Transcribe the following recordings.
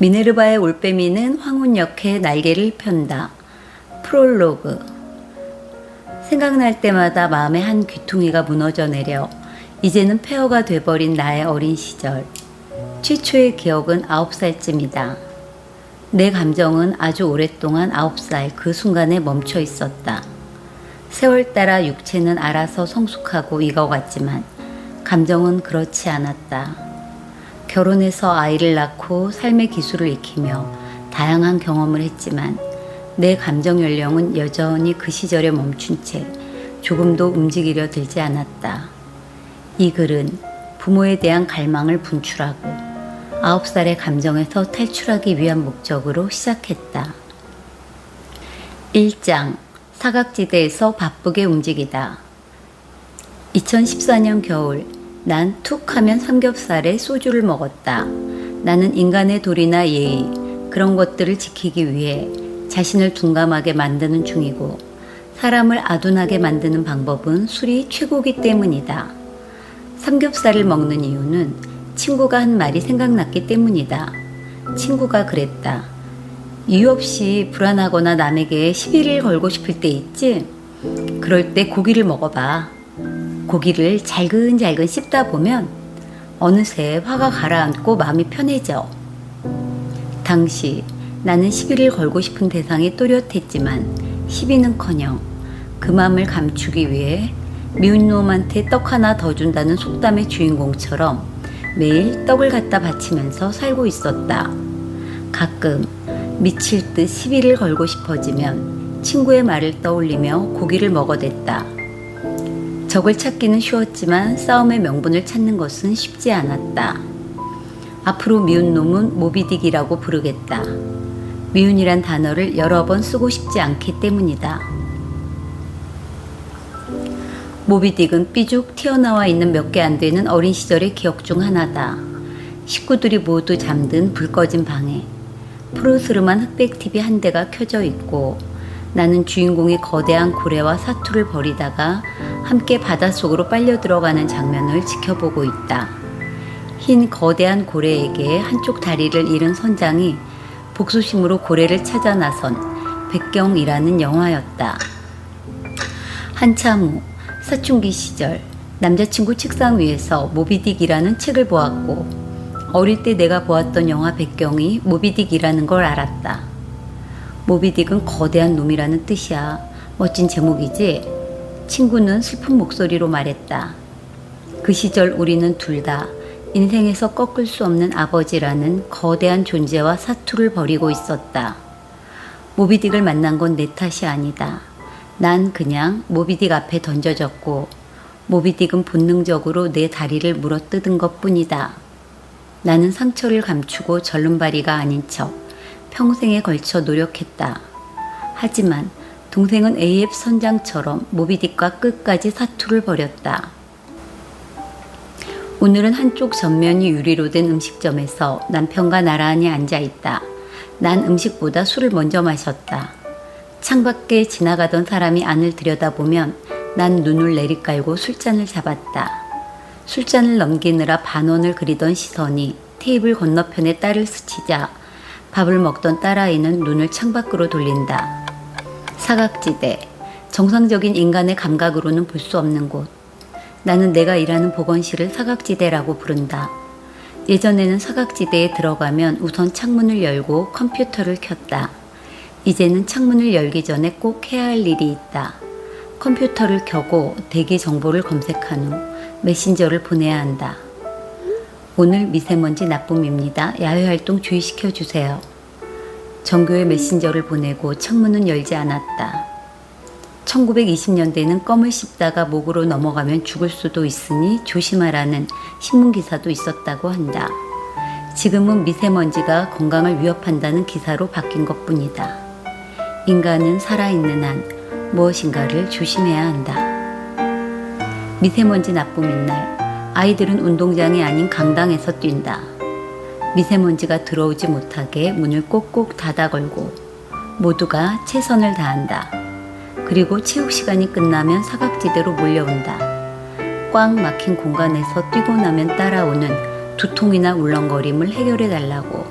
미네르바의 올빼미는 황혼역해 날개를 편다. 프롤로그. 생각날 때마다 마음에 한 귀퉁이가 무너져 내려 이제는 폐허가 돼버린 나의 어린 시절. 최초의 기억은 9살쯤이다. 내 감정은 아주 오랫동안 9살 그 순간에 멈춰 있었다. 세월 따라 육체는 알아서 성숙하고 익어갔지만 감정은 그렇지 않았다. 결혼해서 아이를 낳고 삶의 기술을 익히며 다양한 경험을 했지만 내 감정 연령은 여전히 그 시절에 멈춘 채 조금도 움직이려 들지 않았다. 이 글은 부모에 대한 갈망을 분출하고 9살의 감정에서 탈출하기 위한 목적으로 시작했다. 1장 사각지대에서 바쁘게 움직이다. 2014년 겨울 난 툭 하면 삼겹살에 소주를 먹었다. 나는 인간의 도리나 예의 그런 것들을 지키기 위해 자신을 둔감하게 만드는 중이고 사람을 아둔하게 만드는 방법은 술이 최고기 때문이다. 삼겹살을 먹는 이유는 친구가 한 말이 생각났기 때문이다. 친구가 그랬다. 이유 없이 불안하거나 남에게 시비를 걸고 싶을 때 있지? 그럴 때 고기를 먹어봐. 고기를 잘근잘근 씹다 보면 어느새 화가 가라앉고 마음이 편해져. 당시 나는 시비를 걸고 싶은 대상이 또렷했지만 시비는커녕 그 마음을 감추기 위해 미운 놈한테 떡 하나 더 준다는 속담의 주인공처럼 매일 떡을 갖다 바치면서 살고 있었다. 가끔 미칠 듯 시비를 걸고 싶어지면 친구의 말을 떠올리며 고기를 먹어댔다. 적을 찾기는 쉬웠지만 싸움의 명분을 찾는 것은 쉽지 않았다. 앞으로 미운 놈은 모비딕이라고 부르겠다. 미운이란 단어를 여러 번 쓰고 싶지 않기 때문이다. 모비딕은 삐죽 튀어나와 있는 몇 개 안 되는 어린 시절의 기억 중 하나다. 식구들이 모두 잠든 불 꺼진 방에 푸르스름한 흑백 TV 한 대가 켜져 있고 나는 주인공이 거대한 고래와 사투를 벌이다가 함께 바닷속으로 빨려 들어가는 장면을 지켜보고 있다. 흰 거대한 고래에게 한쪽 다리를 잃은 선장이 복수심으로 고래를 찾아 나선 백경이라는 영화였다. 한참 후 사춘기 시절 남자친구 책상 위에서 모비딕이라는 책을 보았고 어릴 때 내가 보았던 영화 백경이 모비딕이라는 걸 알았다. 모비딕은 거대한 놈이라는 뜻이야. 멋진 제목이지? 친구는 슬픈 목소리로 말했다. 그 시절 우리는 둘 다 인생에서 꺾을 수 없는 아버지라는 거대한 존재와 사투를 벌이고 있었다. 모비딕을 만난 건 내 탓이 아니다. 난 그냥 모비딕 앞에 던져졌고 모비딕은 본능적으로 내 다리를 물어뜯은 것뿐이다. 나는 상처를 감추고 절름발이가 아닌 척 평생에 걸쳐 노력했다. 하지만 동생은 AF 선장처럼 모비딕과 끝까지 사투를 벌였다. 오늘은 한쪽 전면이 유리로 된 음식점에서 남편과 나란히 앉아있다. 난 음식보다 술을 먼저 마셨다. 창밖에 지나가던 사람이 안을 들여다보면 난 눈을 내리깔고 술잔을 잡았다. 술잔을 넘기느라 반원을 그리던 시선이 테이블 건너편에 딸을 스치자 밥을 먹던 딸아이는 눈을 창밖으로 돌린다. 사각지대, 정상적인 인간의 감각으로는 볼 수 없는 곳. 나는 내가 일하는 보건실을 사각지대라고 부른다. 예전에는 사각지대에 들어가면 우선 창문을 열고 컴퓨터를 켰다. 이제는 창문을 열기 전에 꼭 해야 할 일이 있다. 컴퓨터를 켜고 대기 정보를 검색한 후 메신저를 보내야 한다. 오늘 미세먼지 나쁨입니다. 야외활동 주의시켜 주세요. 정교의 메신저를 보내고 창문은 열지 않았다. 1920년대는 껌을 씹다가 목으로 넘어가면 죽을 수도 있으니 조심하라는 신문기사도 있었다고 한다. 지금은 미세먼지가 건강을 위협한다는 기사로 바뀐 것뿐이다. 인간은 살아있는 한 무엇인가를 조심해야 한다. 미세먼지 나쁨인 날 아이들은 운동장이 아닌 강당에서 뛴다. 미세먼지가 들어오지 못하게 문을 꼭꼭 닫아 걸고 모두가 최선을 다한다. 그리고 체육 시간이 끝나면 사각지대로 몰려온다. 꽉 막힌 공간에서 뛰고 나면 따라오는 두통이나 울렁거림을 해결해 달라고.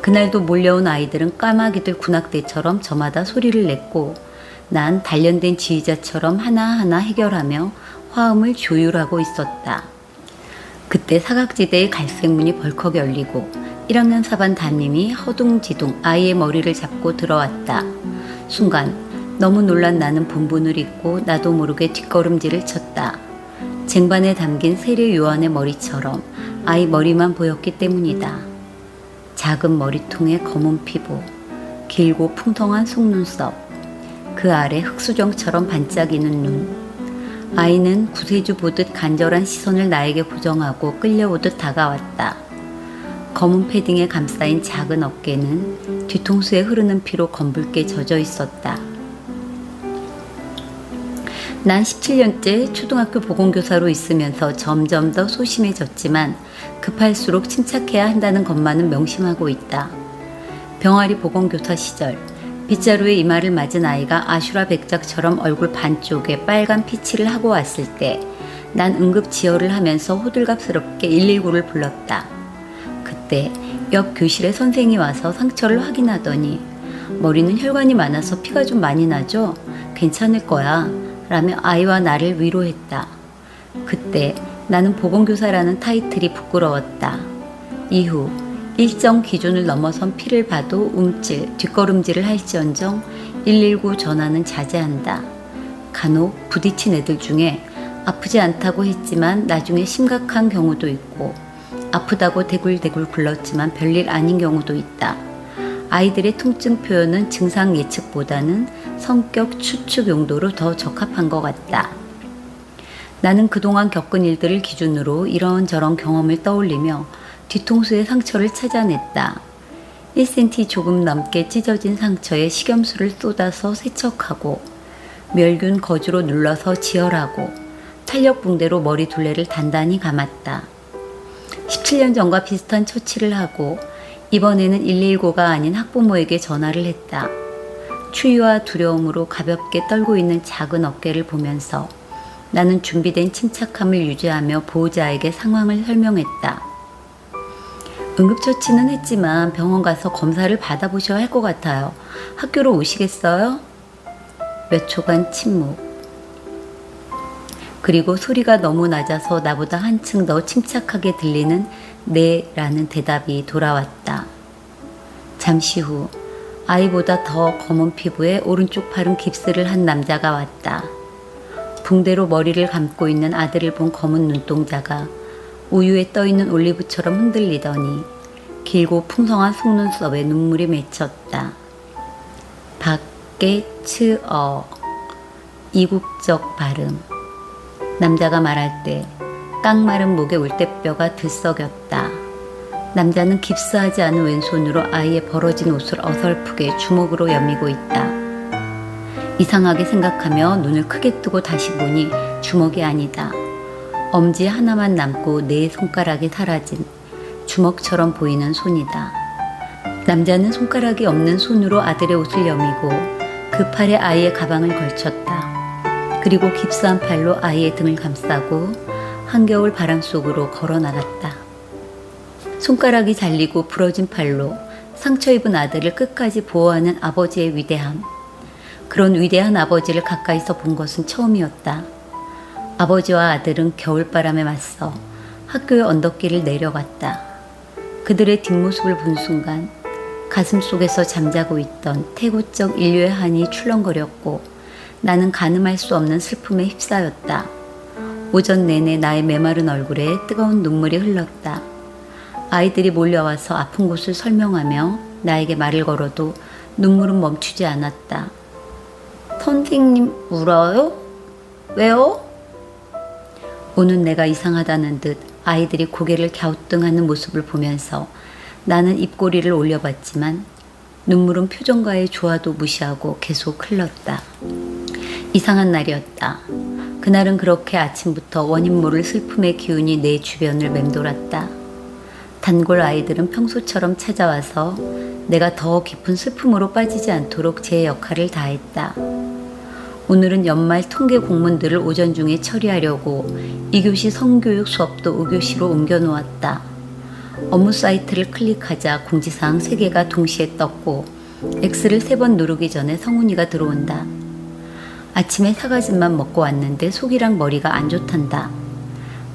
그날도 몰려온 아이들은 까마귀들 군악대처럼 저마다 소리를 냈고 난 단련된 지휘자처럼 하나하나 해결하며 화음을 조율하고 있었다. 그때 사각지대의 갈색 문이 벌컥 열리고 1학년 4반 담임이 허둥지둥 아이의 머리를 잡고 들어왔다. 순간 너무 놀란 나는 분분을 잊고 나도 모르게 뒷걸음질을 쳤다. 쟁반에 담긴 세례 요한의 머리처럼 아이 머리만 보였기 때문이다. 작은 머리통에 검은 피부, 길고 풍성한 속눈썹, 그 아래 흑수정처럼 반짝이는 눈. 아이는 구세주 보듯 간절한 시선을 나에게 고정하고 끌려오듯 다가왔다. 검은 패딩에 감싸인 작은 어깨는 뒤통수에 흐르는 피로 검붉게 젖어 있었다. 난 17년째 초등학교 보건교사로 있으면서 점점 더 소심해졌지만 급할수록 침착해야 한다는 것만은 명심하고 있다. 병아리 보건교사 시절 빗자루에 이마를 맞은 아이가 아슈라 백작처럼 얼굴 반쪽에 빨간 피치를 하고 왔을 때 난 응급 지혈을 하면서 호들갑스럽게 119를 불렀다. 그때 옆 교실에 선생이 와서 상처를 확인하더니 머리는 혈관이 많아서 피가 좀 많이 나죠? 괜찮을 거야 라며 아이와 나를 위로했다. 그때 나는 보건교사라는 타이틀이 부끄러웠다. 이후 일정 기준을 넘어선 피를 봐도 움찔, 뒷걸음질을 할지언정 119 전화는 자제한다. 간혹 부딪힌 애들 중에 아프지 않다고 했지만 나중에 심각한 경우도 있고 아프다고 대굴대굴 굴렀지만 별일 아닌 경우도 있다. 아이들의 통증 표현은 증상 예측보다는 성격 추측 용도로 더 적합한 것 같다. 나는 그동안 겪은 일들을 기준으로 이런저런 경험을 떠올리며 뒤통수의 상처를 찾아냈다. 1cm 조금 넘게 찢어진 상처에 식염수를 쏟아서 세척하고 멸균 거즈로 눌러서 지혈하고 탄력 붕대로 머리 둘레를 단단히 감았다. 17년 전과 비슷한 처치를 하고 이번에는 119가 아닌 학부모에게 전화를 했다. 추위와 두려움으로 가볍게 떨고 있는 작은 어깨를 보면서 나는 준비된 침착함을 유지하며 보호자에게 상황을 설명했다. 응급처치는 했지만 병원 가서 검사를 받아보셔야 할 것 같아요. 학교로 오시겠어요? 몇 초간 침묵. 그리고 소리가 너무 낮아서 나보다 한층 더 침착하게 들리는 네라는 대답이 돌아왔다. 잠시 후 아이보다 더 검은 피부에 오른쪽 팔은 깁스를 한 남자가 왔다. 붕대로 머리를 감고 있는 아들을 본 검은 눈동자가 우유에 떠있는 올리브처럼 흔들리더니 길고 풍성한 속눈썹에 눈물이 맺혔다. 박게츠어 이국적 발음. 남자가 말할 때 깡마른 목에 울대뼈가 들썩였다. 남자는 깁스하지 않은 왼손으로 아이의 벌어진 옷을 어설프게 주먹으로 여미고 있다. 이상하게 생각하며 눈을 크게 뜨고 다시 보니 주먹이 아니다. 엄지 하나만 남고 네 손가락이 사라진 주먹처럼 보이는 손이다. 남자는 손가락이 없는 손으로 아들의 옷을 여미고 그 팔에 아이의 가방을 걸쳤다. 그리고 깁스한 팔로 아이의 등을 감싸고 한겨울 바람 속으로 걸어 나갔다. 손가락이 잘리고 부러진 팔로 상처 입은 아들을 끝까지 보호하는 아버지의 위대함. 그런 위대한 아버지를 가까이서 본 것은 처음이었다. 아버지와 아들은 겨울바람에 맞서 학교의 언덕길을 내려갔다. 그들의 뒷모습을 본 순간 가슴 속에서 잠자고 있던 태고적 인류의 한이 출렁거렸고 나는 가늠할 수 없는 슬픔에 휩싸였다. 오전 내내 나의 메마른 얼굴에 뜨거운 눈물이 흘렀다. 아이들이 몰려와서 아픈 곳을 설명하며 나에게 말을 걸어도 눈물은 멈추지 않았다. 선생님 울어요? 왜요? 우는 내가 이상하다는 듯 아이들이 고개를 갸우뚱하는 모습을 보면서 나는 입꼬리를 올려봤지만 눈물은 표정과의 조화도 무시하고 계속 흘렀다. 이상한 날이었다. 그날은 그렇게 아침부터 원인 모를 슬픔의 기운이 내 주변을 맴돌았다. 단골 아이들은 평소처럼 찾아와서 내가 더 깊은 슬픔으로 빠지지 않도록 제 역할을 다했다. 오늘은 연말 통계 공문들을 오전 중에 처리하려고 2교시 성교육 수업도 5교시로 옮겨 놓았다. 업무 사이트를 클릭하자 공지사항 3개가 동시에 떴고 X를 3번 누르기 전에 성훈이가 들어온다. 아침에 사과즙만 먹고 왔는데 속이랑 머리가 안 좋단다.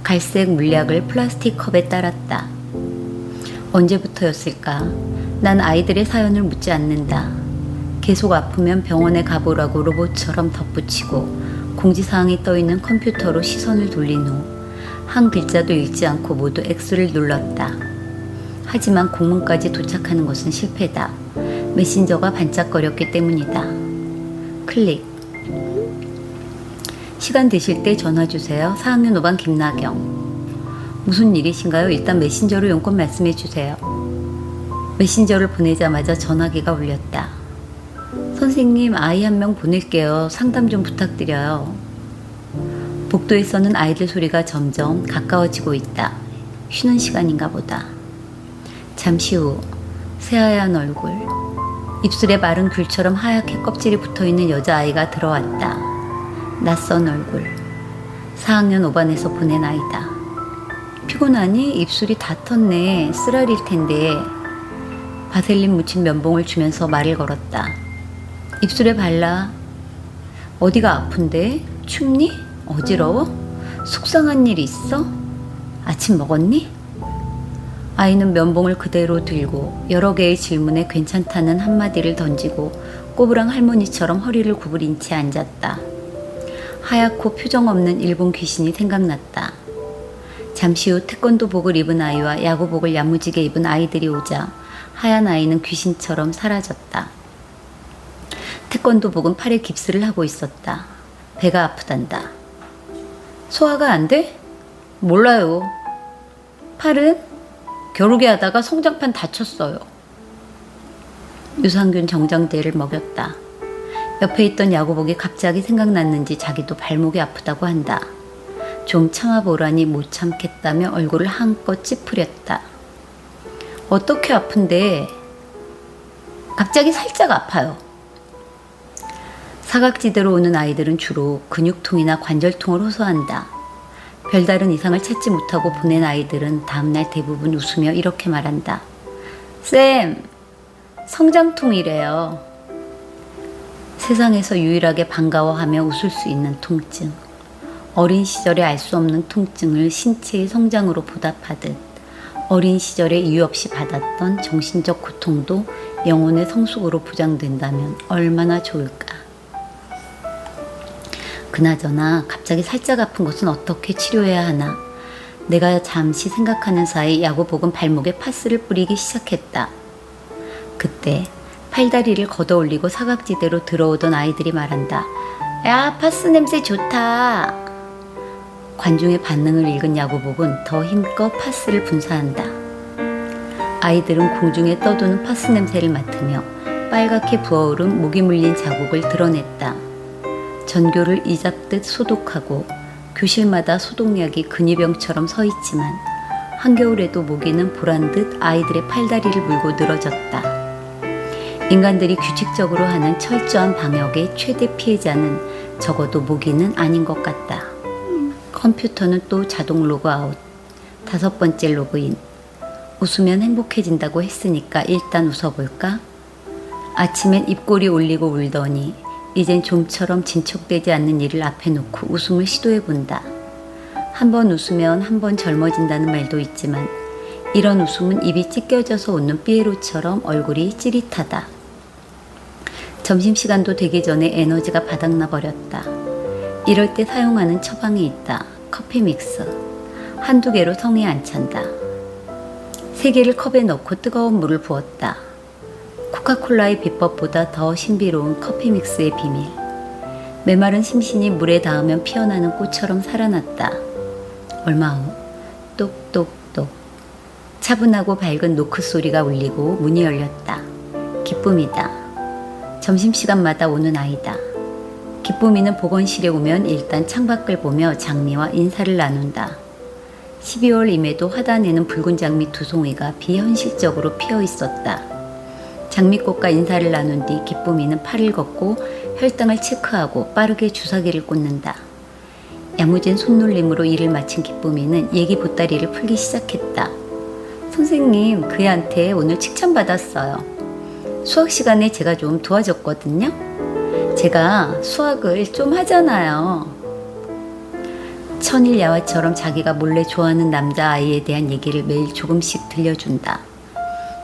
갈색 물약을 플라스틱 컵에 따랐다. 언제부터였을까? 난 아이들의 사연을 묻지 않는다. 계속 아프면 병원에 가보라고 로봇처럼 덧붙이고 공지사항이 떠있는 컴퓨터로 시선을 돌린 후 한 글자도 읽지 않고 모두 X를 눌렀다. 하지만 공문까지 도착하는 것은 실패다. 메신저가 반짝거렸기 때문이다. 클릭. 시간 되실 때 전화 주세요. 4학년 5반 김나경. 무슨 일이신가요? 일단 메신저로 용건 말씀해 주세요. 메신저를 보내자마자 전화기가 울렸다. 선생님, 아이 한 명 보낼게요. 상담 좀 부탁드려요. 복도에서는 아이들 소리가 점점 가까워지고 있다. 쉬는 시간인가 보다. 잠시 후 새하얀 얼굴, 입술에 마른 귤처럼 하얗게 껍질이 붙어있는 여자아이가 들어왔다. 낯선 얼굴, 4학년 5반에서 보낸 아이다. 피곤하니? 입술이 다 텄네. 쓰라릴 텐데. 바셀린 묻힌 면봉을 주면서 말을 걸었다. 입술에 발라. 어디가 아픈데? 춥니? 어지러워? 속상한 일 있어? 아침 먹었니? 아이는 면봉을 그대로 들고 여러 개의 질문에 괜찮다는 한마디를 던지고 꼬부랑 할머니처럼 허리를 구부린 채 앉았다. 하얗고 표정 없는 일본 귀신이 생각났다. 잠시 후 태권도복을 입은 아이와 야구복을 야무지게 입은 아이들이 오자 하얀 아이는 귀신처럼 사라졌다. 태권도복은 팔에 깁스를 하고 있었다. 배가 아프단다. 소화가 안 돼? 몰라요. 팔은? 겨루기 하다가 성장판 다쳤어요. 유산균 정장대를 먹였다. 옆에 있던 야구복이 갑자기 생각났는지 자기도 발목이 아프다고 한다. 좀 참아보라니 못 참겠다며 얼굴을 한껏 찌푸렸다. 어떻게 아픈데? 갑자기 살짝 아파요. 사각지대로 오는 아이들은 주로 근육통이나 관절통을 호소한다. 별다른 이상을 찾지 못하고 보낸 아이들은 다음날 대부분 웃으며 이렇게 말한다. 쌤, 성장통이래요. 세상에서 유일하게 반가워하며 웃을 수 있는 통증. 어린 시절에 알 수 없는 통증을 신체의 성장으로 보답하듯 어린 시절에 이유 없이 받았던 정신적 고통도 영혼의 성숙으로 보장된다면 얼마나 좋을까. 그나저나 갑자기 살짝 아픈 것은 어떻게 치료해야 하나. 내가 잠시 생각하는 사이 야구복은 발목에 파스를 뿌리기 시작했다. 그때 팔다리를 걷어 올리고 사각지대로 들어오던 아이들이 말한다. 야, 파스 냄새 좋다. 관중의 반응을 읽은 야구복은 더 힘껏 파스를 분사한다. 아이들은 공중에 떠도는 파스 냄새를 맡으며 빨갛게 부어오른 목이 물린 자국을 드러냈다. 전교를 이잡듯 소독하고 교실마다 소독약이 근위병처럼 서 있지만 한겨울에도 모기는 보란듯 아이들의 팔다리를 물고 늘어졌다. 인간들이 규칙적으로 하는 철저한 방역의 최대 피해자는 적어도 모기는 아닌 것 같다. 컴퓨터는 또 자동 로그아웃. 5번째 로그인. 웃으면 행복해진다고 했으니까 일단 웃어볼까? 아침엔 입꼬리 올리고 울더니 이젠 좀처럼 진척되지 않는 일을 앞에 놓고 웃음을 시도해본다. 한 번 웃으면 한 번 젊어진다는 말도 있지만 이런 웃음은 입이 찢겨져서 웃는 삐에로처럼 얼굴이 찌릿하다. 점심시간도 되기 전에 에너지가 바닥나 버렸다. 이럴 때 사용하는 처방이 있다. 커피 믹스. 한두 개로 성에 안 찬다. 3개를 컵에 넣고 뜨거운 물을 부었다. 코카콜라의 비법보다 더 신비로운 커피 믹스의 비밀. 메마른 심신이 물에 닿으면 피어나는 꽃처럼 살아났다. 얼마 후 똑똑똑 차분하고 밝은 노크 소리가 울리고 문이 열렸다. 기쁨이다. 점심시간마다 오는 아이다. 기쁨이는 보건실에 오면 일단 창밖을 보며 장미와 인사를 나눈다. 12월임에도 화단에는 붉은 장미 2송이가 비현실적으로 피어 있었다. 장미꽃과 인사를 나눈 뒤 기쁨이는 팔을 걷고 혈당을 체크하고 빠르게 주사기를 꽂는다. 야무진 손놀림으로 일을 마친 기쁨이는 얘기 보따리를 풀기 시작했다. 선생님, 그 애한테 오늘 칭찬받았어요. 수학 시간에 제가 좀 도와줬거든요. 제가 수학을 좀 하잖아요. 천일야화처럼 자기가 몰래 좋아하는 남자아이에 대한 얘기를 매일 조금씩 들려준다.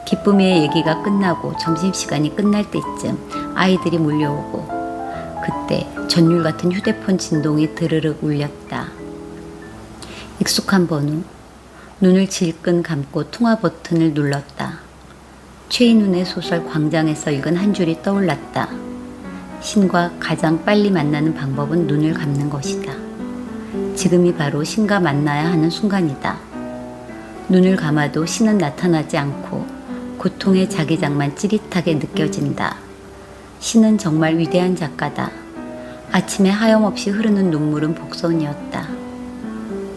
기쁨의 얘기가 끝나고 점심시간이 끝날 때쯤 아이들이 몰려오고 그때 전율 같은 휴대폰 진동이 드르륵 울렸다. 익숙한 번호. 눈을 질끈 감고 통화 버튼을 눌렀다. 최인훈의 소설 광장에서 읽은 한 줄이 떠올랐다. 신과 가장 빨리 만나는 방법은 눈을 감는 것이다. 지금이 바로 신과 만나야 하는 순간이다. 눈을 감아도 신은 나타나지 않고 고통의 자기장만 찌릿하게 느껴진다. 신은 정말 위대한 작가다. 아침에 하염없이 흐르는 눈물은 복선이었다.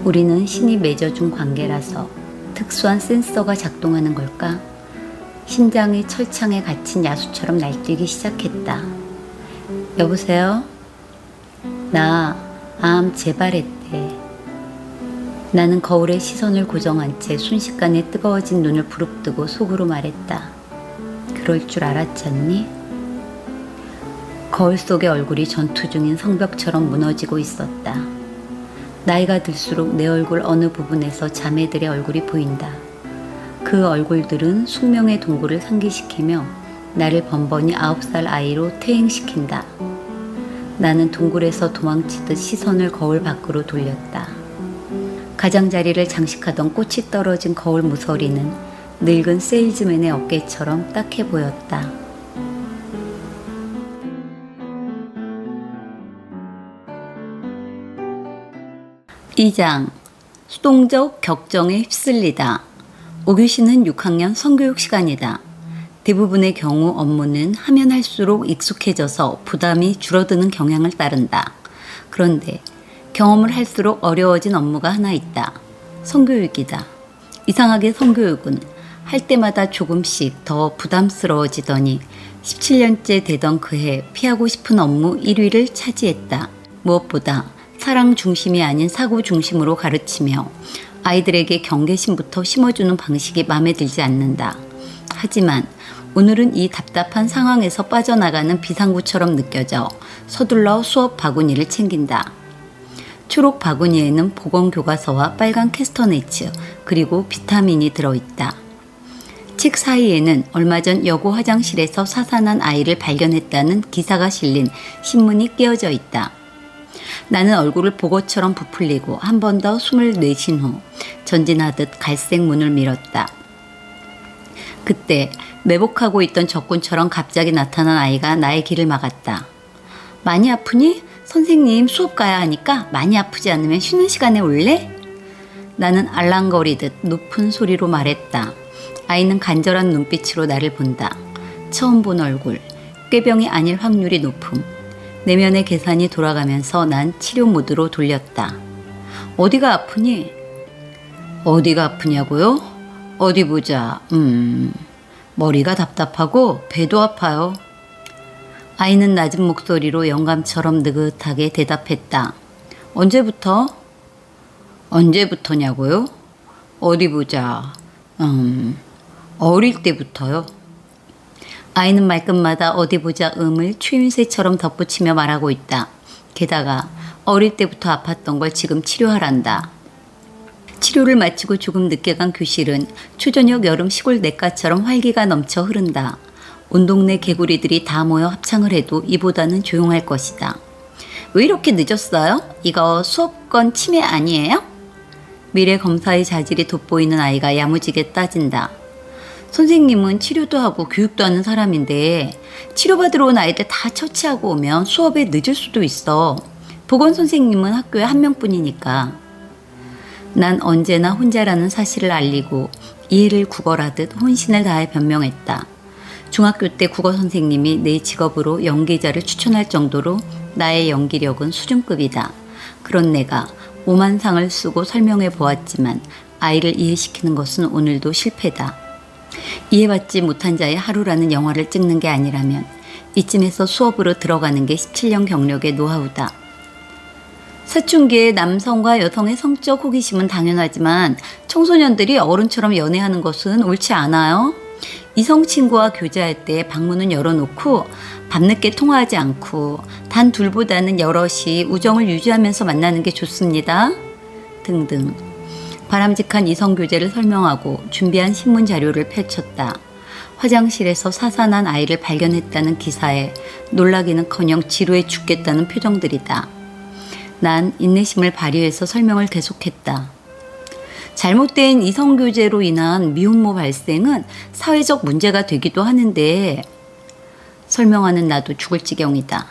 우리는 신이 맺어준 관계라서 특수한 센서가 작동하는 걸까? 심장이 철창에 갇힌 야수처럼 날뛰기 시작했다. 여보세요? 나 암 재발했대. 나는 거울에 시선을 고정한 채 순식간에 뜨거워진 눈을 부릅뜨고 속으로 말했다. 그럴 줄 알았잖니? 거울 속의 얼굴이 전투 중인 성벽처럼 무너지고 있었다. 나이가 들수록 내 얼굴 어느 부분에서 자매들의 얼굴이 보인다. 그 얼굴들은 숙명의 동굴을 상기시키며 나를 번번이 9살 아이로 퇴행시킨다. 나는 동굴에서 도망치듯 시선을 거울 밖으로 돌렸다. 가장자리를 장식하던 꽃이 떨어진 거울 모서리는 늙은 세일즈맨의 어깨처럼 딱해 보였다. 2장 수동적 격정에 휩쓸리다. 5교시는 6학년 성교육 시간이다. 대부분의 경우 업무는 하면 할수록 익숙해져서 부담이 줄어드는 경향을 따른다. 그런데 경험을 할수록 어려워진 업무가 하나 있다. 성교육이다. 이상하게 성교육은 할 때마다 조금씩 더 부담스러워지더니 17년째 되던 그해 피하고 싶은 업무 1위를 차지했다. 무엇보다 사랑 중심이 아닌 사고 중심으로 가르치며 아이들에게 경계심부터 심어주는 방식이 마음에 들지 않는다. 하지만 오늘은 이 답답한 상황에서 빠져나가는 비상구처럼 느껴져 서둘러 수업 바구니를 챙긴다. 초록 바구니에는 보건교과서와 빨간 캐스터네츠 그리고 비타민이 들어있다. 책 사이에는 얼마 전 여고 화장실에서 사살한 아이를 발견했다는 기사가 실린 신문이 끼어져 있다. 나는 얼굴을 보고처럼 부풀리고 한 번 더 숨을 내쉰 후 전진하듯 갈색 문을 밀었다. 그때 매복하고 있던 적군처럼 갑자기 나타난 아이가 나의 길을 막았다. 많이 아프니? 선생님 수업 가야 하니까 많이 아프지 않으면 쉬는 시간에 올래? 나는 알랑거리듯 높은 소리로 말했다. 아이는 간절한 눈빛으로 나를 본다. 처음 본 얼굴, 꾀병이 아닐 확률이 높음. 내면의 계산이 돌아가면서 난 치료 모드로 돌렸다. 어디가 아프니? 어디가 아프냐고요? 어디 보자. 머리가 답답하고 배도 아파요. 아이는 낮은 목소리로 영감처럼 느긋하게 대답했다. 언제부터? 언제부터냐고요? 어디 보자. 어릴 때부터요. 아이는 말끝마다 어디 보자 음을 추임새처럼 덧붙이며 말하고 있다. 게다가 어릴 때부터 아팠던 걸 지금 치료하란다. 치료를 마치고 조금 늦게 간 교실은 초저녁 여름 시골 냇가처럼 활기가 넘쳐 흐른다. 온 동네 개구리들이 다 모여 합창을 해도 이보다는 조용할 것이다. 왜 이렇게 늦었어요? 이거 수업권 침해 아니에요? 미래 검사의 자질이 돋보이는 아이가 야무지게 따진다. 선생님은 치료도 하고 교육도 하는 사람인데 치료받으러 온 아이들 다 처치하고 오면 수업에 늦을 수도 있어. 보건선생님은 학교에 한 명뿐이니까. 난 언제나 혼자라는 사실을 알리고 이해를 구걸하듯 혼신을 다해 변명했다. 중학교 때 국어선생님이 내 직업으로 연기자를 추천할 정도로 나의 연기력은 수준급이다. 그런 내가 오만상을 쓰고 설명해 보았지만 아이를 이해시키는 것은 오늘도 실패다. 이해받지 못한 자의 하루라는 영화를 찍는 게 아니라면 이쯤에서 수업으로 들어가는 게 17년 경력의 노하우다. 사춘기에 남성과 여성의 성적 호기심은 당연하지만 청소년들이 어른처럼 연애하는 것은 옳지 않아요. 이성 친구와 교제할 때 방문은 열어놓고 밤늦게 통화하지 않고 단 둘보다는 여럿이 우정을 유지하면서 만나는 게 좋습니다. 등등. 바람직한 이성 교제를 설명하고 준비한 신문 자료를 펼쳤다. 화장실에서 사산한 아이를 발견했다는 기사에 놀라기는커녕 지루해 죽겠다는 표정들이다. 난 인내심을 발휘해서 설명을 계속했다. 잘못된 이성교제로 인한 미혼모 발생은 사회적 문제가 되기도 하는데 설명하는 나도 죽을 지경이다.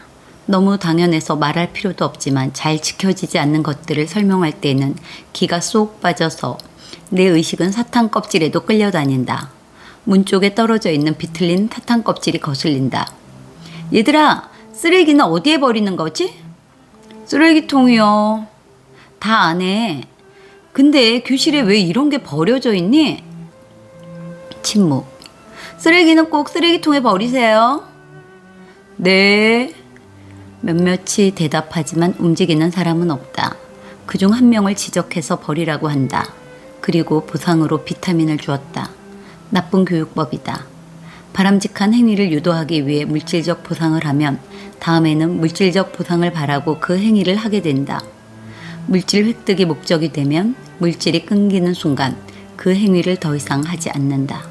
너무 당연해서 말할 필요도 없지만 잘 지켜지지 않는 것들을 설명할 때는 기가 쏙 빠져서 내 의식은 사탕 껍질에도 끌려다닌다. 문 쪽에 떨어져 있는 비틀린 사탕 껍질이 거슬린다. 얘들아, 쓰레기는 어디에 버리는 거지? 쓰레기통이요. 다 안 해. 근데 교실에 왜 이런 게 버려져 있니? 침묵. 쓰레기는 꼭 쓰레기통에 버리세요. 네. 몇몇이 대답하지만 움직이는 사람은 없다. 그중 한 명을 지적해서 버리라고 한다. 그리고 보상으로 비타민을 주었다. 나쁜 교육법이다. 바람직한 행위를 유도하기 위해 물질적 보상을 하면 다음에는 물질적 보상을 바라고 그 행위를 하게 된다. 물질 획득이 목적이 되면 물질이 끊기는 순간 그 행위를 더 이상 하지 않는다.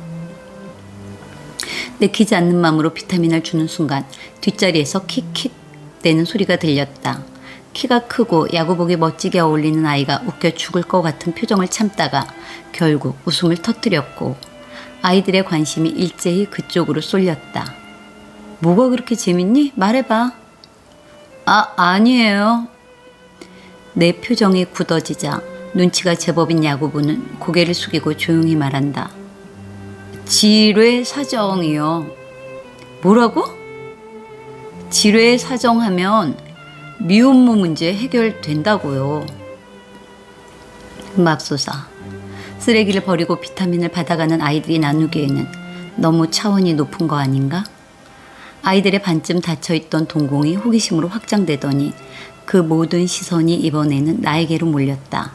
내키지 않는 마음으로 비타민을 주는 순간 뒷자리에서 킥킥 대는 소리가 들렸다. 키가 크고 야구복이 멋지게 어울리는 아이가 웃겨 죽을 것 같은 표정을 참다가 결국 웃음을 터뜨렸고 아이들의 관심이 일제히 그쪽으로 쏠렸다. 뭐가 그렇게 재밌니? 말해봐. 아니에요. 내 표정이 굳어지자 눈치가 제법인 야구부는 고개를 숙이고 조용히 말한다. 지뢰 사정이요. 뭐라고? 지뢰 사정하면 미혼모 문제 해결된다고요. 맙소사. 쓰레기를 버리고 비타민을 받아가는 아이들이 나누기에는 너무 차원이 높은 거 아닌가? 아이들의 반쯤 닫혀있던 동공이 호기심으로 확장되더니 그 모든 시선이 이번에는 나에게로 몰렸다.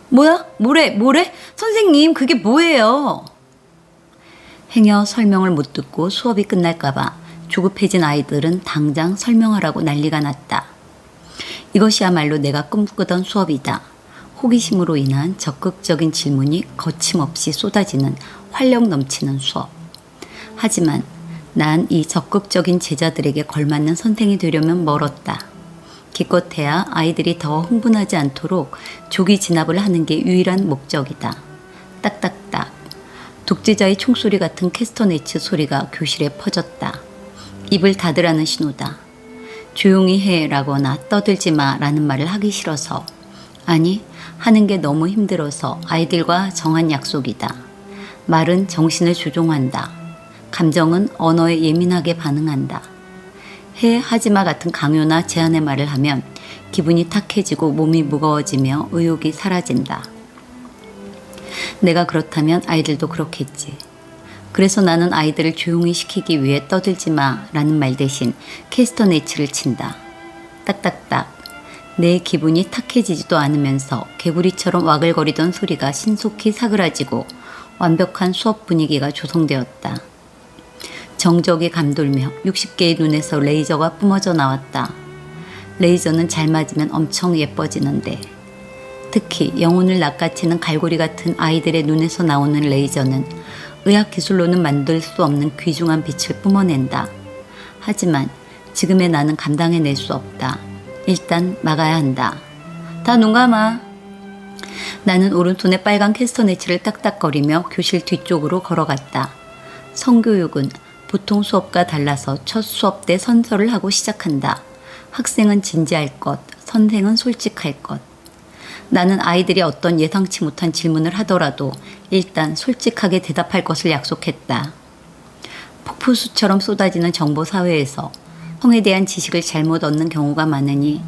뭐야? 뭐래? 선생님, 그게 뭐예요? 행여 설명을 못 듣고 수업이 끝날까봐 조급해진 아이들은 당장 설명하라고 난리가 났다. 이것이야말로 내가 꿈꾸던 수업이다. 호기심으로 인한 적극적인 질문이 거침없이 쏟아지는 활력 넘치는 수업. 하지만 난 이 적극적인 제자들에게 걸맞는 선생이 되려면 멀었다. 기껏해야 아이들이 더 흥분하지 않도록 조기 진압을 하는 게 유일한 목적이다. 딱딱딱. 독재자의 총소리 같은 캐스터네츠 소리가 교실에 퍼졌다. 입을 닫으라는 신호다. 조용히 해라거나 떠들지 마라는 말을 하기 싫어서, 아니 하는 게 너무 힘들어서 아이들과 정한 약속이다. 말은 정신을 조종한다. 감정은 언어에 예민하게 반응한다. 해 하지마 같은 강요나 제한의 말을 하면 기분이 탁해지고 몸이 무거워지며 의욕이 사라진다. 내가 그렇다면 아이들도 그렇겠지. 그래서 나는 아이들을 조용히 시키기 위해 떠들지 마라는 말 대신 캐스터네츠를 친다. 딱딱딱. 내 기분이 탁해지지도 않으면서 개구리처럼 와글거리던 소리가 신속히 사그라지고 완벽한 수업 분위기가 조성되었다. 정적이 감돌며 60개의 눈에서 레이저가 뿜어져 나왔다. 레이저는 잘 맞으면 엄청 예뻐지는데 특히 영혼을 낚아채는 갈고리 같은 아이들의 눈에서 나오는 레이저는 의학기술로는 만들 수 없는 귀중한 빛을 뿜어낸다. 하지만 지금의 나는 감당해낼 수 없다. 일단 막아야 한다. 다 눈 감아. 나는 오른손에 빨간 캐스터네츠를 딱딱거리며 교실 뒤쪽으로 걸어갔다. 성교육은 보통 수업과 달라서 첫 수업 때 선서를 하고 시작한다. 학생은 진지할 것, 선생은 솔직할 것. 나는 아이들이 어떤 예상치 못한 질문을 하더라도 일단 솔직하게 대답할 것을 약속했다. 폭포수처럼 쏟아지는 정보 사회에서 성에 대한 지식을 잘못 얻는 경우가 많으니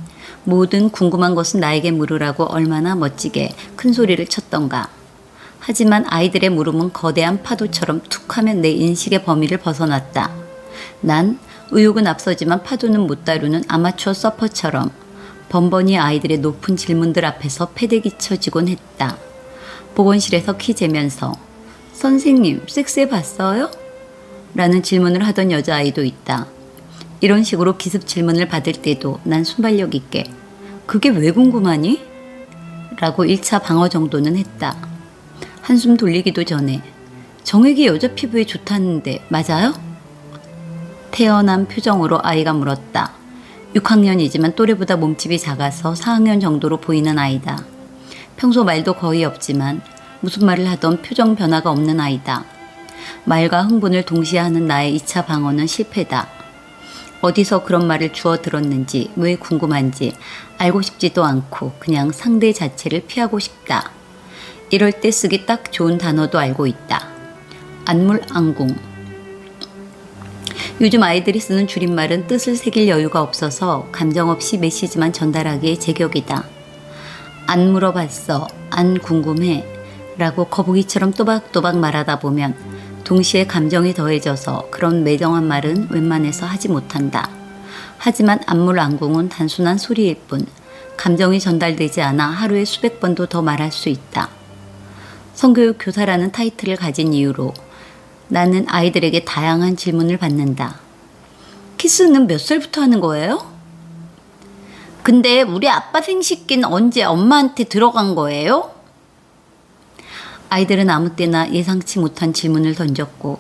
모든 궁금한 것은 나에게 물으라고 얼마나 멋지게 큰 소리를 쳤던가. 하지만 아이들의 물음은 거대한 파도처럼 툭 하면 내 인식의 범위를 벗어났다. 난 의욕은 앞서지만 파도는 못 다루는 아마추어 서퍼처럼 번번이 아이들의 높은 질문들 앞에서 패대기 쳐지곤 했다. 보건실에서 키 재면서 선생님, 섹스해 봤어요? 라는 질문을 하던 여자아이도 있다. 이런 식으로 기습 질문을 받을 때도 난 순발력 있게 그게 왜 궁금하니? 라고 1차 방어 정도는 했다. 한숨 돌리기도 전에 정액이 여자 피부에 좋다는데 맞아요? 태연한 표정으로 아이가 물었다. 6학년이지만 또래보다 몸집이 작아서 4학년 정도로 보이는 아이다. 평소 말도 거의 없지만 무슨 말을 하던 표정 변화가 없는 아이다. 말과 흥분을 동시에 하는 나의 2차 방어는 실패다. 어디서 그런 말을 주워 들었는지 왜 궁금한지 알고 싶지도 않고 그냥 상대 자체를 피하고 싶다. 이럴 때 쓰기 딱 좋은 단어도 알고 있다. 안물안궁. 요즘 아이들이 쓰는 줄임말은 뜻을 새길 여유가 없어서 감정 없이 메시지만 전달하기에 제격이다. 안 물어봤어, 안 궁금해 라고 거북이처럼 또박또박 말하다 보면 동시에 감정이 더해져서 그런 매정한 말은 웬만해서 하지 못한다. 하지만 안물안궁은 단순한 소리일 뿐 감정이 전달되지 않아 하루에 수백 번도 더 말할 수 있다. 성교육 교사라는 타이틀을 가진 이유로 나는 아이들에게 다양한 질문을 받는다. 키스는 몇 살부터 하는 거예요? 근데 우리 아빠 생식기는 언제 엄마한테 들어간 거예요? 아이들은 아무 때나 예상치 못한 질문을 던졌고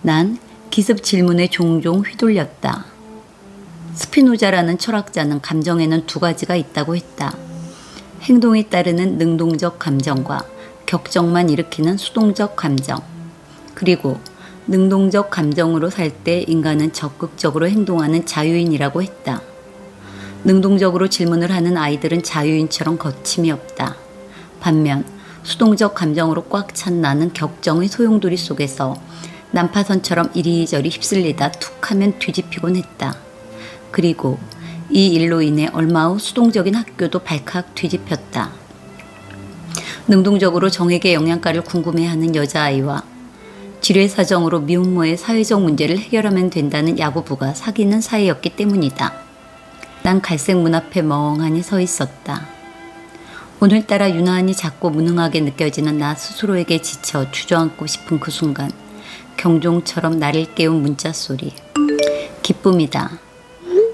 난 기습 질문에 종종 휘둘렸다. 스피노자라는 철학자는 감정에는 두 가지가 있다고 했다. 행동에 따르는 능동적 감정과 격정만 일으키는 수동적 감정. 그리고 능동적 감정으로 살 때 인간은 적극적으로 행동하는 자유인이라고 했다. 능동적으로 질문을 하는 아이들은 자유인처럼 거침이 없다. 반면 수동적 감정으로 꽉 찬 나는 격정의 소용돌이 속에서 난파선처럼 이리저리 휩쓸리다 툭 하면 뒤집히곤 했다. 그리고 이 일로 인해 얼마 후 수동적인 학교도 발칵 뒤집혔다. 능동적으로 정액의 영양가를 궁금해하는 여자아이와 지뢰사정으로 미혼모의 사회적 문제를 해결하면 된다는 야구부가 사귀는 사이였기 때문이다. 난 갈색 문 앞에 멍하니 서 있었다. 오늘따라 유난히 작고 무능하게 느껴지는 나 스스로에게 지쳐 주저앉고 싶은 그 순간 경종처럼 나를 깨운 문자 소리. 기쁨이다.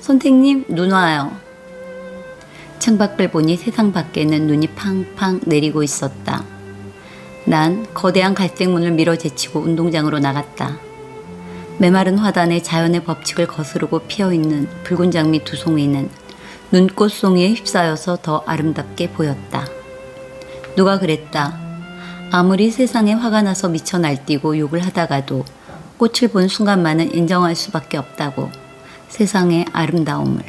선생님, 눈 와요. 창밖을 보니 세상 밖에는 눈이 팡팡 내리고 있었다. 난 거대한 갈색 문을 밀어제치고 운동장으로 나갔다. 메마른 화단에 자연의 법칙을 거스르고 피어있는 붉은 장미 두 송이는 눈꽃송이에 휩싸여서 더 아름답게 보였다. 누가 그랬다. 아무리 세상에 화가 나서 미쳐 날뛰고 욕을 하다가도 꽃을 본 순간만은 인정할 수밖에 없다고. 세상의 아름다움을.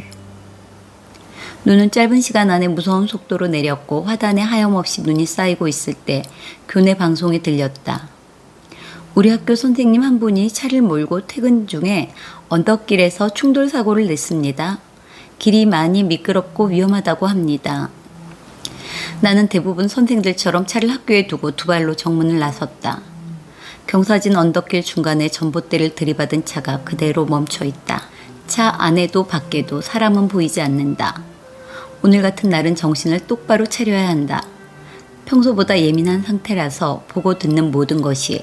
눈은 짧은 시간 안에 무서운 속도로 내렸고 화단에 하염없이 눈이 쌓이고 있을 때 교내 방송이 들렸다. 우리 학교 선생님 한 분이 차를 몰고 퇴근 중에 언덕길에서 충돌 사고를 냈습니다. 길이 많이 미끄럽고 위험하다고 합니다. 나는 대부분 선생들처럼 차를 학교에 두고 두 발로 정문을 나섰다. 경사진 언덕길 중간에 전봇대를 들이받은 차가 그대로 멈춰 있다. 차 안에도 밖에도 사람은 보이지 않는다. 오늘 같은 날은 정신을 똑바로 차려야 한다. 평소보다 예민한 상태라서 보고 듣는 모든 것이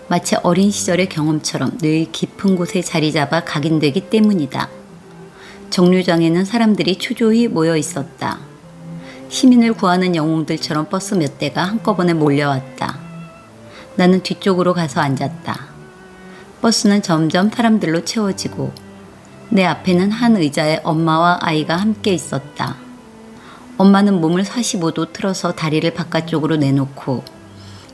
마치 어린 시절의 경험처럼 늘 깊은 곳에 자리 잡아 각인되기 때문이다. 정류장에는 사람들이 초조히 모여 있었다. 시민을 구하는 영웅들처럼 버스 몇 대가 한꺼번에 몰려왔다. 나는 뒤쪽으로 가서 앉았다. 버스는 점점 사람들로 채워지고 내 앞에는 한 의자에 엄마와 아이가 함께 있었다. 엄마는 몸을 45도 틀어서 다리를 바깥쪽으로 내놓고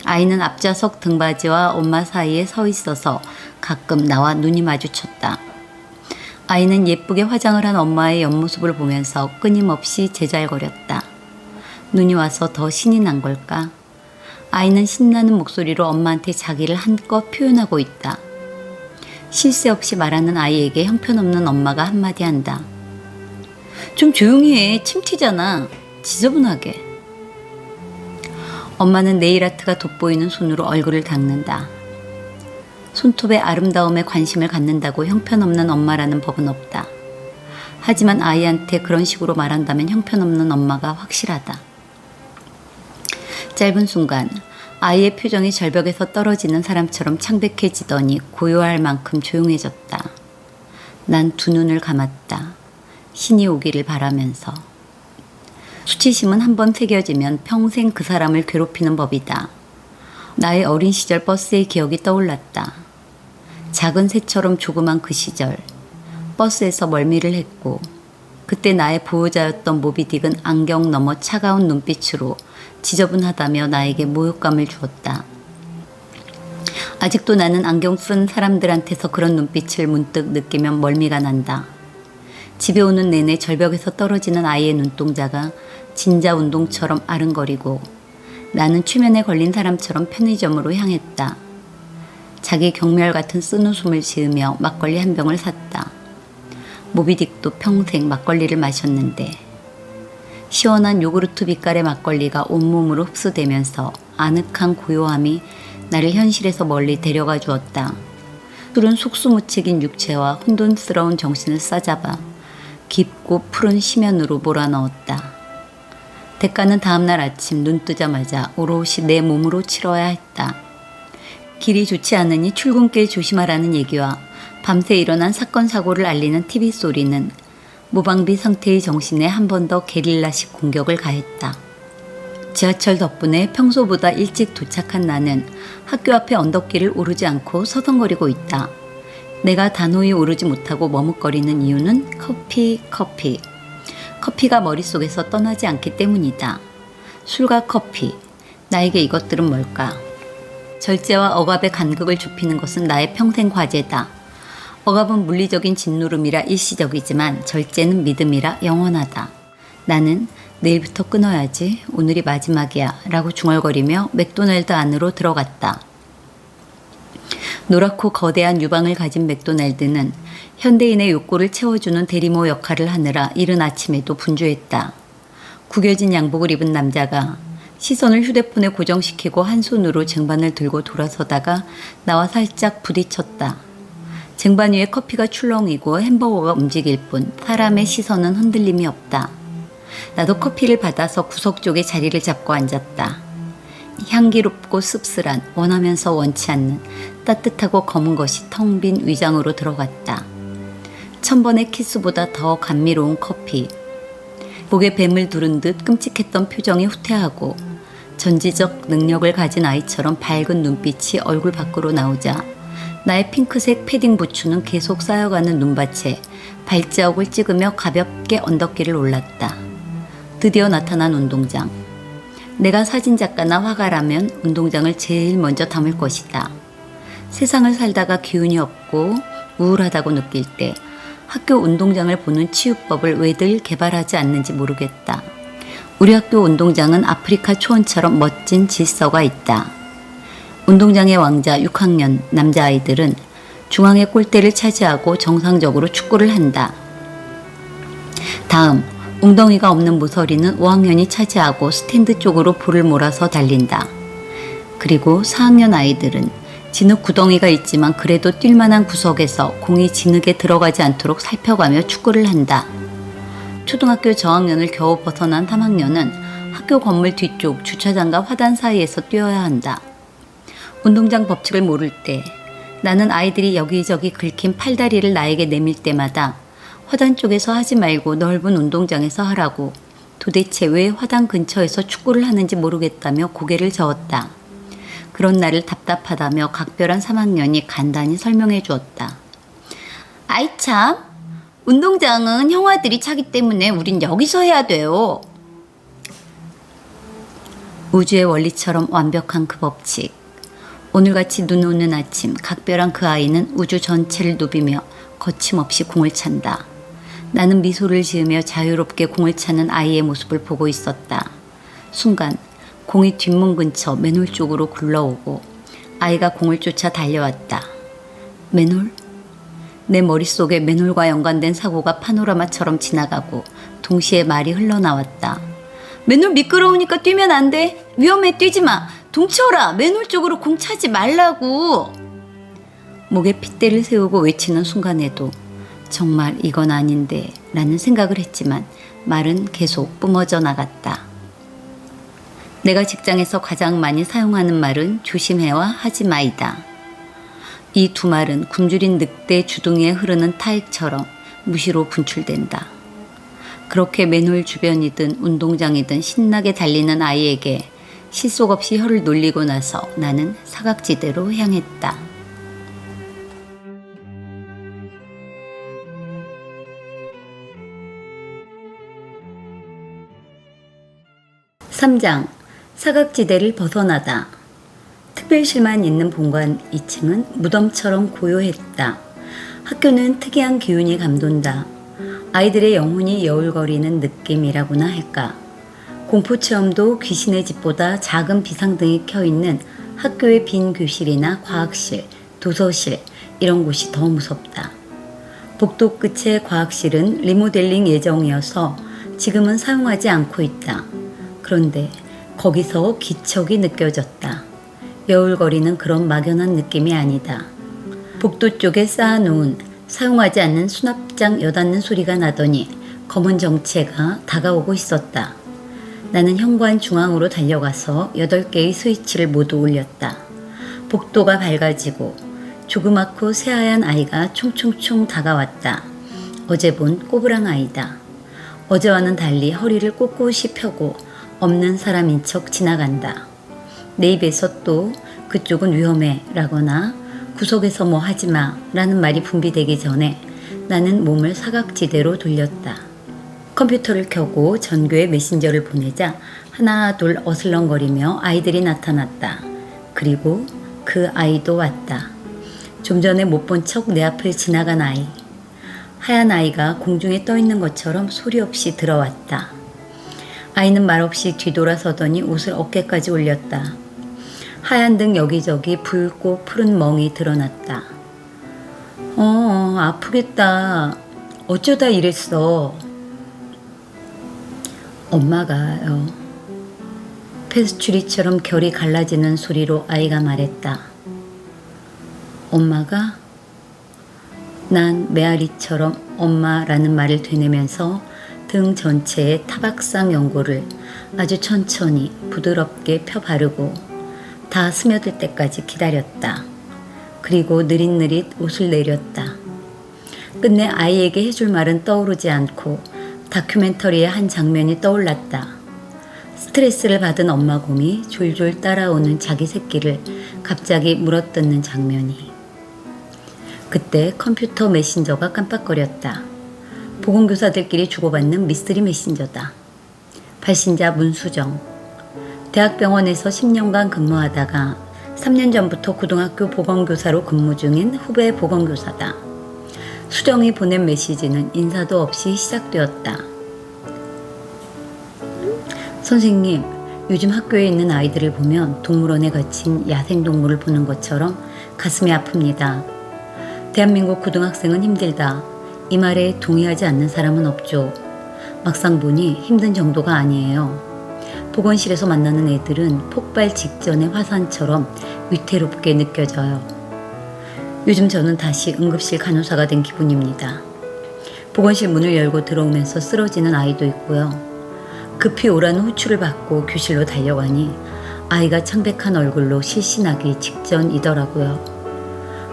아이는 앞좌석 등받이와 엄마 사이에 서 있어서 가끔 나와 눈이 마주쳤다. 아이는 예쁘게 화장을 한 엄마의 옆모습을 보면서 끊임없이 제잘거렸다. 눈이 와서 더 신이 난 걸까? 아이는 신나는 목소리로 엄마한테 자기를 한껏 표현하고 있다. 쉴 새 없이 말하는 아이에게 형편없는 엄마가 한마디 한다. 좀 조용히 해. 침 튀잖아. 지저분하게. 엄마는 네일아트가 돋보이는 손으로 얼굴을 닦는다. 손톱의 아름다움에 관심을 갖는다고 형편없는 엄마라는 법은 없다. 하지만 아이한테 그런 식으로 말한다면 형편없는 엄마가 확실하다. 짧은 순간 아이의 표정이 절벽에서 떨어지는 사람처럼 창백해지더니 고요할 만큼 조용해졌다. 난 두 눈을 감았다. 신이 오기를 바라면서. 수치심은 한번 새겨지면 평생 그 사람을 괴롭히는 법이다. 나의 어린 시절 버스의 기억이 떠올랐다. 작은 새처럼 조그만 그 시절. 버스에서 멀미를 했고 그때 나의 보호자였던 모비딕은 안경 너머 차가운 눈빛으로 지저분하다며 나에게 모욕감을 주었다. 아직도 나는 안경 쓴 사람들한테서 그런 눈빛을 문득 느끼면 멀미가 난다. 집에 오는 내내 절벽에서 떨어지는 아이의 눈동자가 진자 운동처럼 아른거리고 나는 최면에 걸린 사람처럼 편의점으로 향했다. 자기 경멸 같은 쓴웃음을 지으며 막걸리 한 병을 샀다. 모비딕도 평생 막걸리를 마셨는데 시원한 요구르트 빛깔의 막걸리가 온몸으로 흡수되면서 아늑한 고요함이 나를 현실에서 멀리 데려가 주었다. 술은 속수무책인 육체와 혼돈스러운 정신을 싸잡아 깊고 푸른 심연으로 몰아넣었다. 대가는 다음날 아침 눈 뜨자마자 오롯이 내 몸으로 치러야 했다. 길이 좋지 않으니 출근길 조심하라는 얘기와 밤새 일어난 사건 사고를 알리는 TV 소리는 무방비 상태의 정신에 한 번 더 게릴라식 공격을 가했다. 지하철 덕분에 평소보다 일찍 도착한 나는 학교 앞에 언덕길을 오르지 않고 서성거리고 있다. 내가 단호히 오르지 못하고 머뭇거리는 이유는 커피. 커피가 머릿속에서 떠나지 않기 때문이다. 술과 커피, 나에게 이것들은 뭘까? 절제와 억압의 간극을 좁히는 것은 나의 평생 과제다. 억압은 물리적인 짓누름이라 일시적이지만 절제는 믿음이라 영원하다. 나는 내일부터 끊어야지, 오늘이 마지막이야 라고 중얼거리며 맥도날드 안으로 들어갔다. 노랗고 거대한 유방을 가진 맥도날드는 현대인의 욕구를 채워주는 대리모 역할을 하느라 이른 아침에도 분주했다. 구겨진 양복을 입은 남자가 시선을 휴대폰에 고정시키고 한 손으로 쟁반을 들고 돌아서다가 나와 살짝 부딪혔다. 쟁반 위에 커피가 출렁이고 햄버거가 움직일 뿐 사람의 시선은 흔들림이 없다. 나도 커피를 받아서 구석 쪽에 자리를 잡고 앉았다. 향기롭고 씁쓸한 원하면서 원치 않는 따뜻하고 검은 것이 텅 빈 위장으로 들어갔다. 1000번의 키스보다 더 감미로운 커피. 목에 뱀을 두른 듯 끔찍했던 표정이 후퇴하고 전지적 능력을 가진 아이처럼 밝은 눈빛이 얼굴 밖으로 나오자 나의 핑크색 패딩 부츠는 계속 쌓여가는 눈밭에 발자국을 찍으며 가볍게 언덕길을 올랐다. 드디어 나타난 운동장. 내가 사진작가나 화가라면 운동장을 제일 먼저 담을 것이다. 세상을 살다가 기운이 없고 우울하다고 느낄 때 학교 운동장을 보는 치유법을 왜들 개발하지 않는지 모르겠다. 우리 학교 운동장은 아프리카 초원처럼 멋진 질서가 있다. 운동장의 왕자 6학년 남자아이들은 중앙의 골대를 차지하고 정상적으로 축구를 한다. 다음, 웅덩이가 없는 모서리는 5학년이 차지하고 스탠드 쪽으로 볼을 몰아서 달린다. 그리고 4학년 아이들은 진흙 구덩이가 있지만 그래도 뛸만한 구석에서 공이 진흙에 들어가지 않도록 살펴가며 축구를 한다. 초등학교 저학년을 겨우 벗어난 3학년은 학교 건물 뒤쪽 주차장과 화단 사이에서 뛰어야 한다. 운동장 법칙을 모를 때 나는 아이들이 여기저기 긁힌 팔다리를 나에게 내밀 때마다 화단 쪽에서 하지 말고 넓은 운동장에서 하라고 도대체 왜 화단 근처에서 축구를 하는지 모르겠다며 고개를 저었다. 그런 나를 답답하다며 각별한 3학년이 간단히 설명해 주었다. 아이 참, 운동장은 형아들이 차기 때문에 우린 여기서 해야 돼요. 우주의 원리처럼 완벽한 그 법칙. 오늘같이 눈 오는 아침 각별한 그 아이는 우주 전체를 누비며 거침없이 공을 찬다. 나는 미소를 지으며 자유롭게 공을 차는 아이의 모습을 보고 있었다. 순간 공이 뒷문 근처 맨홀 쪽으로 굴러오고 아이가 공을 쫓아 달려왔다. 맨홀? 내 머릿속에 맨홀과 연관된 사고가 파노라마처럼 지나가고 동시에 말이 흘러나왔다. 맨홀 미끄러우니까 뛰면 안 돼. 위험해, 뛰지 마. 동쳐라. 맨홀 쪽으로 공 차지 말라고. 목에 핏대를 세우고 외치는 순간에도 정말 이건 아닌데 라는 생각을 했지만 말은 계속 뿜어져 나갔다. 내가 직장에서 가장 많이 사용하는 말은 조심해와 하지마이다. 이 두 말은 굶주린 늑대 주둥이에 흐르는 타액처럼 무시로 분출된다. 그렇게 맨홀 주변이든 운동장이든 신나게 달리는 아이에게 실속 없이 혀를 놀리고 나서 나는 사각지대로 향했다. 3장 사각지대를 벗어나다. 특별실만 있는 본관 2층은 무덤처럼 고요했다. 학교는 특이한 기운이 감돈다. 아이들의 영혼이 여울거리는 느낌이라고나 할까. 공포체험도 귀신의 집보다 작은 비상등이 켜있는 학교의 빈 교실이나 과학실, 도서실 이런 곳이 더 무섭다. 복도 끝의 과학실은 리모델링 예정이어서 지금은 사용하지 않고 있다. 그런데 거기서 기척이 느껴졌다. 여울거리는 그런 막연한 느낌이 아니다. 복도 쪽에 쌓아놓은 사용하지 않는 수납장 여닫는 소리가 나더니 검은 정체가 다가오고 있었다. 나는 현관 중앙으로 달려가서 8개의 스위치를 모두 올렸다. 복도가 밝아지고 조그맣고 새하얀 아이가 총총총 다가왔다. 어제 본 꼬부랑 아이다. 어제와는 달리 허리를 꼿꼿이 펴고 없는 사람인 척 지나간다. 내 입에서 또 그쪽은 위험해 라거나 구석에서 뭐 하지마 라는 말이 분비되기 전에 나는 몸을 사각지대로 돌렸다. 컴퓨터를 켜고 전교에 메신저를 보내자 하나 둘 어슬렁거리며 아이들이 나타났다. 그리고 그 아이도 왔다. 좀 전에 못 본 척 내 앞을 지나간 아이. 하얀 아이가 공중에 떠 있는 것처럼 소리 없이 들어왔다. 아이는 말없이 뒤돌아서더니 옷을 어깨까지 올렸다. 하얀 등 여기저기 붉고 푸른 멍이 드러났다. 아프겠다. 어쩌다 이랬어. 엄마가요. 페스츄리처럼 결이 갈라지는 소리로 아이가 말했다. 엄마가? 난 메아리처럼 엄마라는 말을 되뇌면서 등 전체에 타박상 연고를 아주 천천히 부드럽게 펴 바르고 다 스며들 때까지 기다렸다. 그리고 느릿느릿 옷을 내렸다. 끝내 아이에게 해줄 말은 떠오르지 않고 다큐멘터리의 한 장면이 떠올랐다. 스트레스를 받은 엄마 곰이 졸졸 따라오는 자기 새끼를 갑자기 물어뜯는 장면이. 그때 컴퓨터 메신저가 깜빡거렸다. 보건교사들끼리 주고받는 미스터리 메신저다. 발신자 문수정. 대학병원에서 10년간 근무하다가 3년 전부터 고등학교 보건교사로 근무 중인 후배 보건교사다. 수정이 보낸 메시지는 인사도 없이 시작되었다. 선생님, 요즘 학교에 있는 아이들을 보면 동물원에 갇힌 야생동물을 보는 것처럼 가슴이 아픕니다. 대한민국 고등학생은 힘들다. 이 말에 동의하지 않는 사람은 없죠. 막상 보니 힘든 정도가 아니에요. 보건실에서 만나는 애들은 폭발 직전의 화산처럼 위태롭게 느껴져요. 요즘 저는 다시 응급실 간호사가 된 기분입니다. 보건실 문을 열고 들어오면서 쓰러지는 아이도 있고요. 급히 오라는 호출을 받고 교실로 달려가니 아이가 창백한 얼굴로 실신하기 직전이더라고요.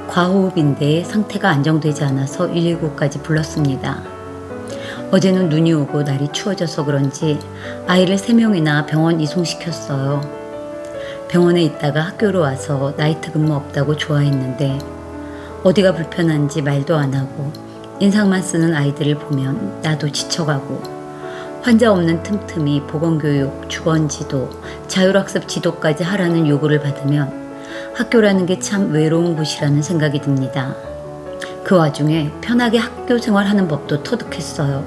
과호흡인데 상태가 안정되지 않아서 119까지 불렀습니다. 어제는 눈이 오고 날이 추워져서 그런지 아이를 3명이나 병원 이송시켰어요. 병원에 있다가 학교로 와서 나이트 근무 없다고 좋아했는데 어디가 불편한지 말도 안 하고 인상만 쓰는 아이들을 보면 나도 지쳐가고 환자 없는 틈틈이 보건교육, 주번지도, 자율학습 지도까지 하라는 요구를 받으면 학교라는 게 참 외로운 곳이라는 생각이 듭니다. 그 와중에 편하게 학교 생활하는 법도 터득했어요.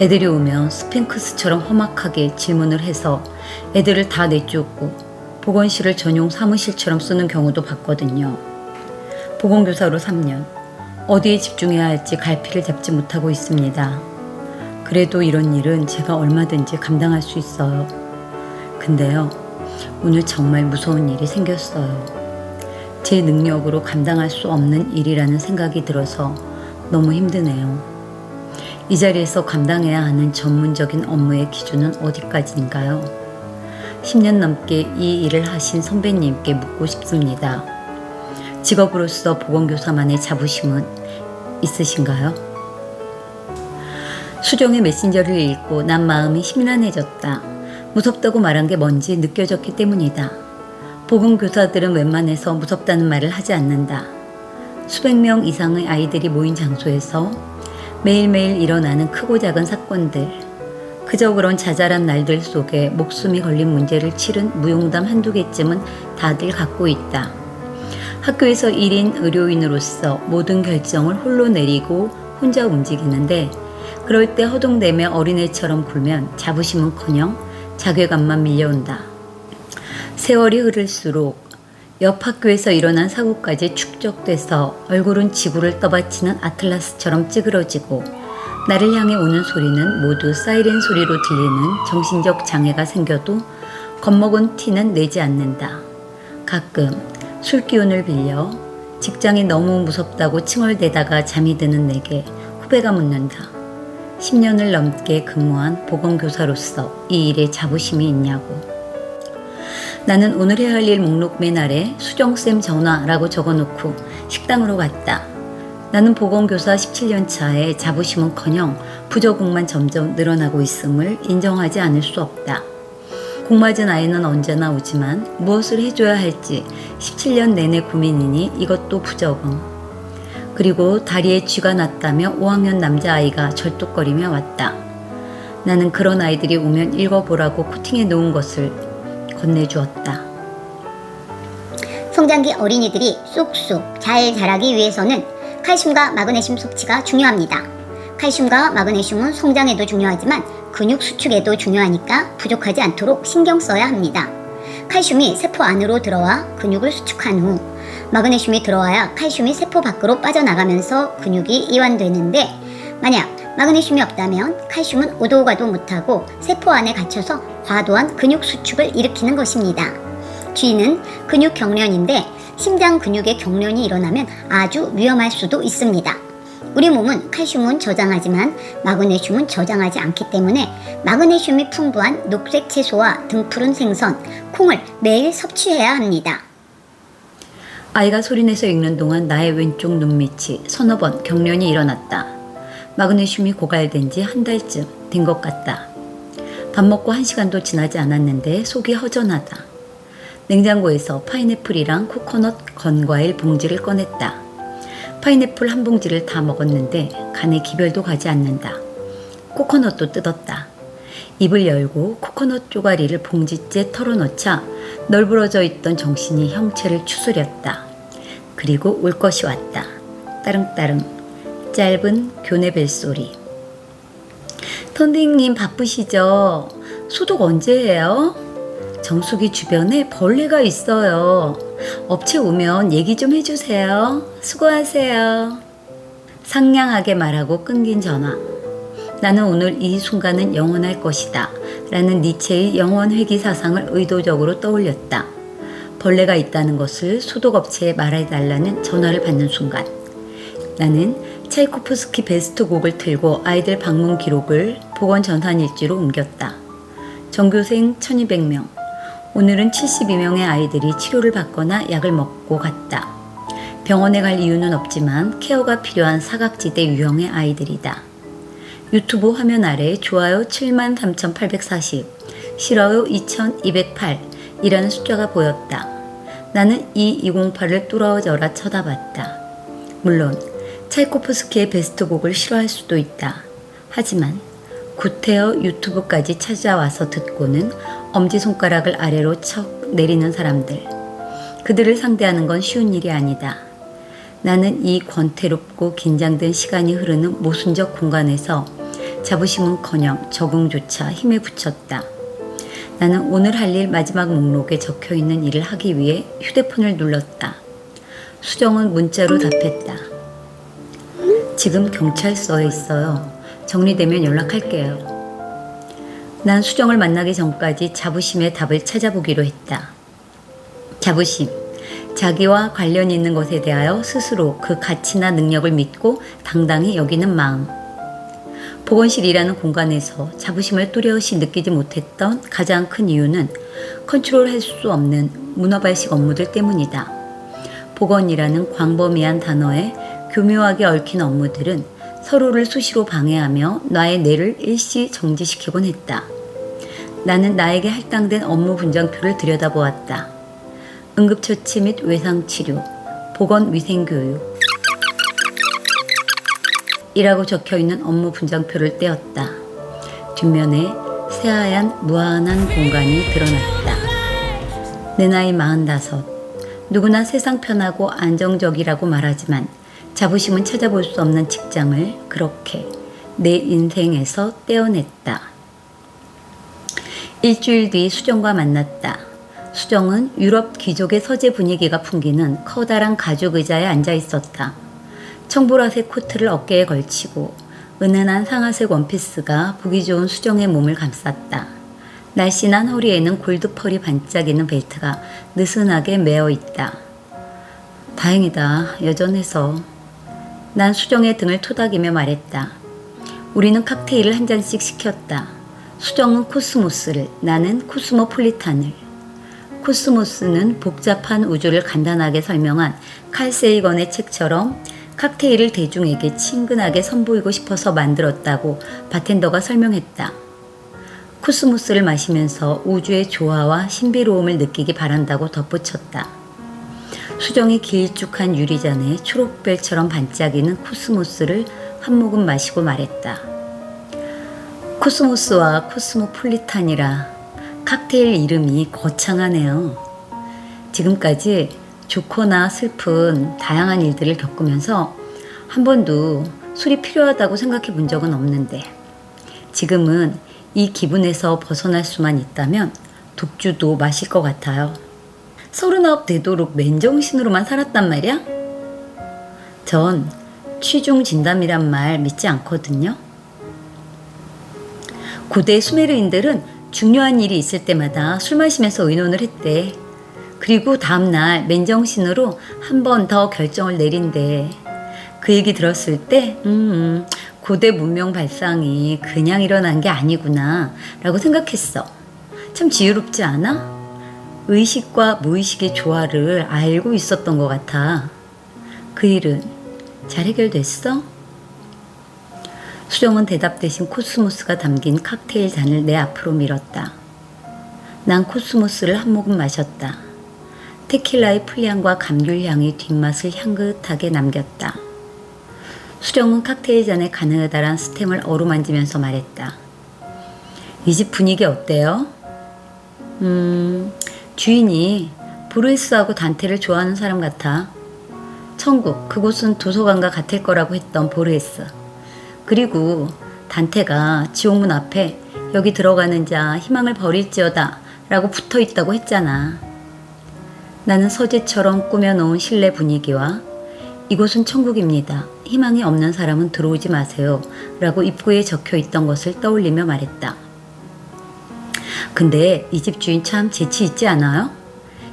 애들이 오면 스핑크스처럼 험악하게 질문을 해서 애들을 다 내쫓고 보건실을 전용 사무실처럼 쓰는 경우도 봤거든요. 보건교사로 3년, 어디에 집중해야 할지 갈피를 잡지 못하고 있습니다. 그래도 이런 일은 제가 얼마든지 감당할 수 있어요. 근데요, 오늘 정말 무서운 일이 생겼어요. 제 능력으로 감당할 수 없는 일이라는 생각이 들어서 너무 힘드네요. 이 자리에서 감당해야 하는 전문적인 업무의 기준은 어디까지인가요? 10년 넘게 이 일을 하신 선배님께 묻고 싶습니다. 직업으로서 보건교사만의 자부심은 있으신가요? 수정의 메신저를 읽고 난 마음이 심란해졌다. 무섭다고 말한 게 뭔지 느껴졌기 때문이다. 보건교사들은 웬만해서 무섭다는 말을 하지 않는다. 수백 명 이상의 아이들이 모인 장소에서 매일매일 일어나는 크고 작은 사건들, 그저 그런 자잘한 날들 속에 목숨이 걸린 문제를 치른 무용담 한두 개쯤은 다들 갖고 있다. 학교에서 1인 의료인으로서 모든 결정을 홀로 내리고 혼자 움직이는데, 그럴 때 허둥대며 어린애처럼 굴면 자부심은커녕 자괴감만 밀려온다. 세월이 흐를수록 옆 학교에서 일어난 사고까지 축적돼서 얼굴은 지구를 떠받치는 아틀라스처럼 찌그러지고, 나를 향해 오는 소리는 모두 사이렌 소리로 들리는 정신적 장애가 생겨도 겁먹은 티는 내지 않는다. 가끔 술 기운을 빌려 직장이 너무 무섭다고 칭얼대다가 잠이 드는 내게 후배가 묻는다. 10년을 넘게 근무한 보건교사로서 이 일에 자부심이 있냐고. 나는 오늘 해야 할 일 목록 맨 아래 수정쌤 전화라고 적어놓고 식당으로 갔다. 나는 보건교사 17년 차에 자부심은커녕 부적응만 점점 늘어나고 있음을 인정하지 않을 수 없다. 공맞은 아이는 언제나 오지만 무엇을 해줘야 할지 17년 내내 고민이니 이것도 부적응. 그리고 다리에 쥐가 났다며 5학년 남자아이가 절뚝거리며 왔다. 나는 그런 아이들이 오면 읽어보라고 코팅해 놓은 것을 건네주었다. 성장기 어린이들이 쑥쑥 잘 자라기 위해서는 칼슘과 마그네슘 섭취가 중요합니다. 칼슘과 마그네슘은 성장에도 중요하지만 근육 수축에도 중요하니까 부족하지 않도록 신경 써야 합니다. 칼슘이 세포 안으로 들어와 근육을 수축한 후 마그네슘이 들어와야 칼슘이 세포 밖으로 빠져나가면서 근육이 이완되는데, 만약 마그네슘이 없다면 칼슘은 오도 가도 못하고 세포 안에 갇혀서 과도한 근육 수축을 일으키는 것입니다. 쥐는 근육 경련인데 심장 근육의 경련이 일어나면 아주 위험할 수도 있습니다. 우리 몸은 칼슘은 저장하지만 마그네슘은 저장하지 않기 때문에 마그네슘이 풍부한 녹색 채소와 등푸른 생선, 콩을 매일 섭취해야 합니다. 아이가 소리내서 읽는 동안 나의 왼쪽 눈밑이 서너 번 경련이 일어났다. 마그네슘이 고갈된 지 한 달쯤 된 것 같다. 밥 먹고 1시간도 지나지 않았는데 속이 허전하다. 냉장고에서 파인애플이랑 코코넛 건과일 봉지를 꺼냈다. 파인애플 한 봉지를 다 먹었는데 간에 기별도 가지 않는다. 코코넛도 뜯었다. 입을 열고 코코넛 쪼가리를 봉지째 털어넣자 널브러져 있던 정신이 형체를 추스렸다. 그리고 올 것이 왔다. 따릉따릉 짧은 교내 벨소리. 선생님 바쁘시죠? 소독 언제 해요? 정수기 주변에 벌레가 있어요. 업체 오면 얘기 좀 해주세요. 수고하세요. 상냥하게 말하고 끊긴 전화. 나는 오늘 이 순간은 영원할 것이다 라는 니체의 영원 회귀 사상을 의도적으로 떠올렸다. 벌레가 있다는 것을 소독업체에 말해달라는 전화를 받는 순간, 나는 차이코프스키 베스트 곡을 틀고 아이들 방문 기록을 보건전산일지로 옮겼다. 전교생 1200명, 오늘은 72명의 아이들이 치료를 받거나 약을 먹고 갔다. 병원에 갈 이유는 없지만 케어가 필요한 사각지대 유형의 아이들이다. 유튜브 화면 아래 좋아요 73,840, 싫어요 2,208 이라는 숫자가 보였다. 나는 이 208을 뚫어져라 쳐다봤다. 물론 차이코프스키의 베스트 곡을 싫어할 수도 있다. 하지만 구테어 유튜브까지 찾아와서 듣고는 엄지손가락을 아래로 척 내리는 사람들. 그들을 상대하는 건 쉬운 일이 아니다. 나는 이 권태롭고 긴장된 시간이 흐르는 모순적 공간에서 자부심은커녕 적응조차 힘에 부쳤다. 나는 오늘 할 일 마지막 목록에 적혀있는 일을 하기 위해 휴대폰을 눌렀다. 수정은 문자로 답했다. 지금 경찰서에 있어요. 정리되면 연락할게요. 난 수정을 만나기 전까지 자부심의 답을 찾아보기로 했다. 자부심, 자기와 관련 있는 것에 대하여 스스로 그 가치나 능력을 믿고 당당히 여기는 마음. 보건실이라는 공간에서 자부심을 뚜렷이 느끼지 못했던 가장 큰 이유는 컨트롤할 수 없는 문어발식 업무들 때문이다. 보건이라는 광범위한 단어에 교묘하게 얽힌 업무들은 서로를 수시로 방해하며 나의 뇌를 일시 정지시키곤 했다. 나는 나에게 할당된 업무 분장표를 들여다보았다. 응급처치 및 외상치료, 보건위생교육 이라고 적혀있는 업무 분장표를 떼었다. 뒷면에 새하얀 무한한 공간이 드러났다. 내 나이 45. 누구나 세상 편하고 안정적이라고 말하지만 자부심은 찾아볼 수 없는 직장을 그렇게 내 인생에서 떼어냈다. 일주일 뒤 수정과 만났다. 수정은 유럽 귀족의 서재 분위기가 풍기는 커다란 가죽 의자에 앉아 있었다. 청보라색 코트를 어깨에 걸치고 은은한 상아색 원피스가 보기 좋은 수정의 몸을 감쌌다. 날씬한 허리에는 골드펄이 반짝이는 벨트가 느슨하게 매어 있다. 다행이다. 여전해서. 난 수정의 등을 토닥이며 말했다. 우리는 칵테일을 한 잔씩 시켰다. 수정은 코스모스를, 나는 코스모폴리탄을. 코스모스는 복잡한 우주를 간단하게 설명한 칼 세이건의 책처럼 칵테일을 대중에게 친근하게 선보이고 싶어서 만들었다고 바텐더가 설명했다. 코스모스를 마시면서 우주의 조화와 신비로움을 느끼기 바란다고 덧붙였다. 수정이 길쭉한 유리잔에 초록별처럼 반짝이는 코스모스를 한 모금 마시고 말했다. 코스모스와 코스모폴리탄이라 칵테일 이름이 거창하네요. 지금까지 좋거나 슬픈 다양한 일들을 겪으면서 한 번도 술이 필요하다고 생각해 본 적은 없는데 지금은 이 기분에서 벗어날 수만 있다면 독주도 마실 것 같아요. 39 되도록 맨정신으로만 살았단 말이야? 전 취중 진담이란 말 믿지 않거든요. 고대 수메르인들은 중요한 일이 있을 때마다 술 마시면서 의논을 했대. 그리고 다음날 맨정신으로 한 번 더 결정을 내린대. 그 얘기 들었을 때 고대 문명 발상이 그냥 일어난 게 아니구나 라고 생각했어. 참 지혜롭지 않아? 의식과 무의식의 조화를 알고 있었던 것 같아. 그 일은 잘 해결됐어? 수정은 대답 대신 코스모스가 담긴 칵테일 잔을 내 앞으로 밀었다. 난 코스모스를 한 모금 마셨다. 테킬라의 풀향과 감귤향이 뒷맛을 향긋하게 남겼다. 수정은 칵테일 잔에 가느다란 스템을 어루만지면서 말했다. 이 집 분위기 어때요? 주인이 브루이스하고 단테를 좋아하는 사람 같아. 천국, 그곳은 도서관과 같을 거라고 했던 보르헤스. 그리고 단테가 지옥문 앞에 여기 들어가는 자 희망을 버릴지어다 라고 붙어 있다고 했잖아. 나는 서재처럼 꾸며놓은 실내 분위기와 이곳은 천국입니다. 희망이 없는 사람은 들어오지 마세요 라고 입구에 적혀 있던 것을 떠올리며 말했다. 근데 이 집 주인 참 재치 있지 않아요?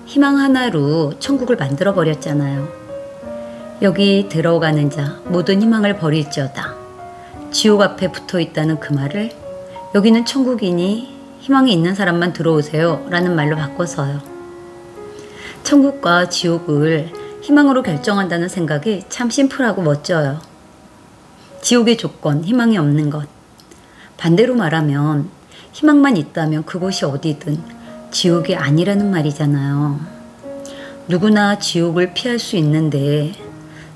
희망 하나로 천국을 만들어 버렸잖아요. 여기 들어가는 자 모든 희망을 버릴지어다. 지옥 앞에 붙어 있다는 그 말을 여기는 천국이니 희망이 있는 사람만 들어오세요 라는 말로 바꿔서요. 천국과 지옥을 희망으로 결정한다는 생각이 참 심플하고 멋져요. 지옥의 조건, 희망이 없는 것. 반대로 말하면 희망만 있다면 그곳이 어디든 지옥이 아니라는 말이잖아요. 누구나 지옥을 피할 수 있는데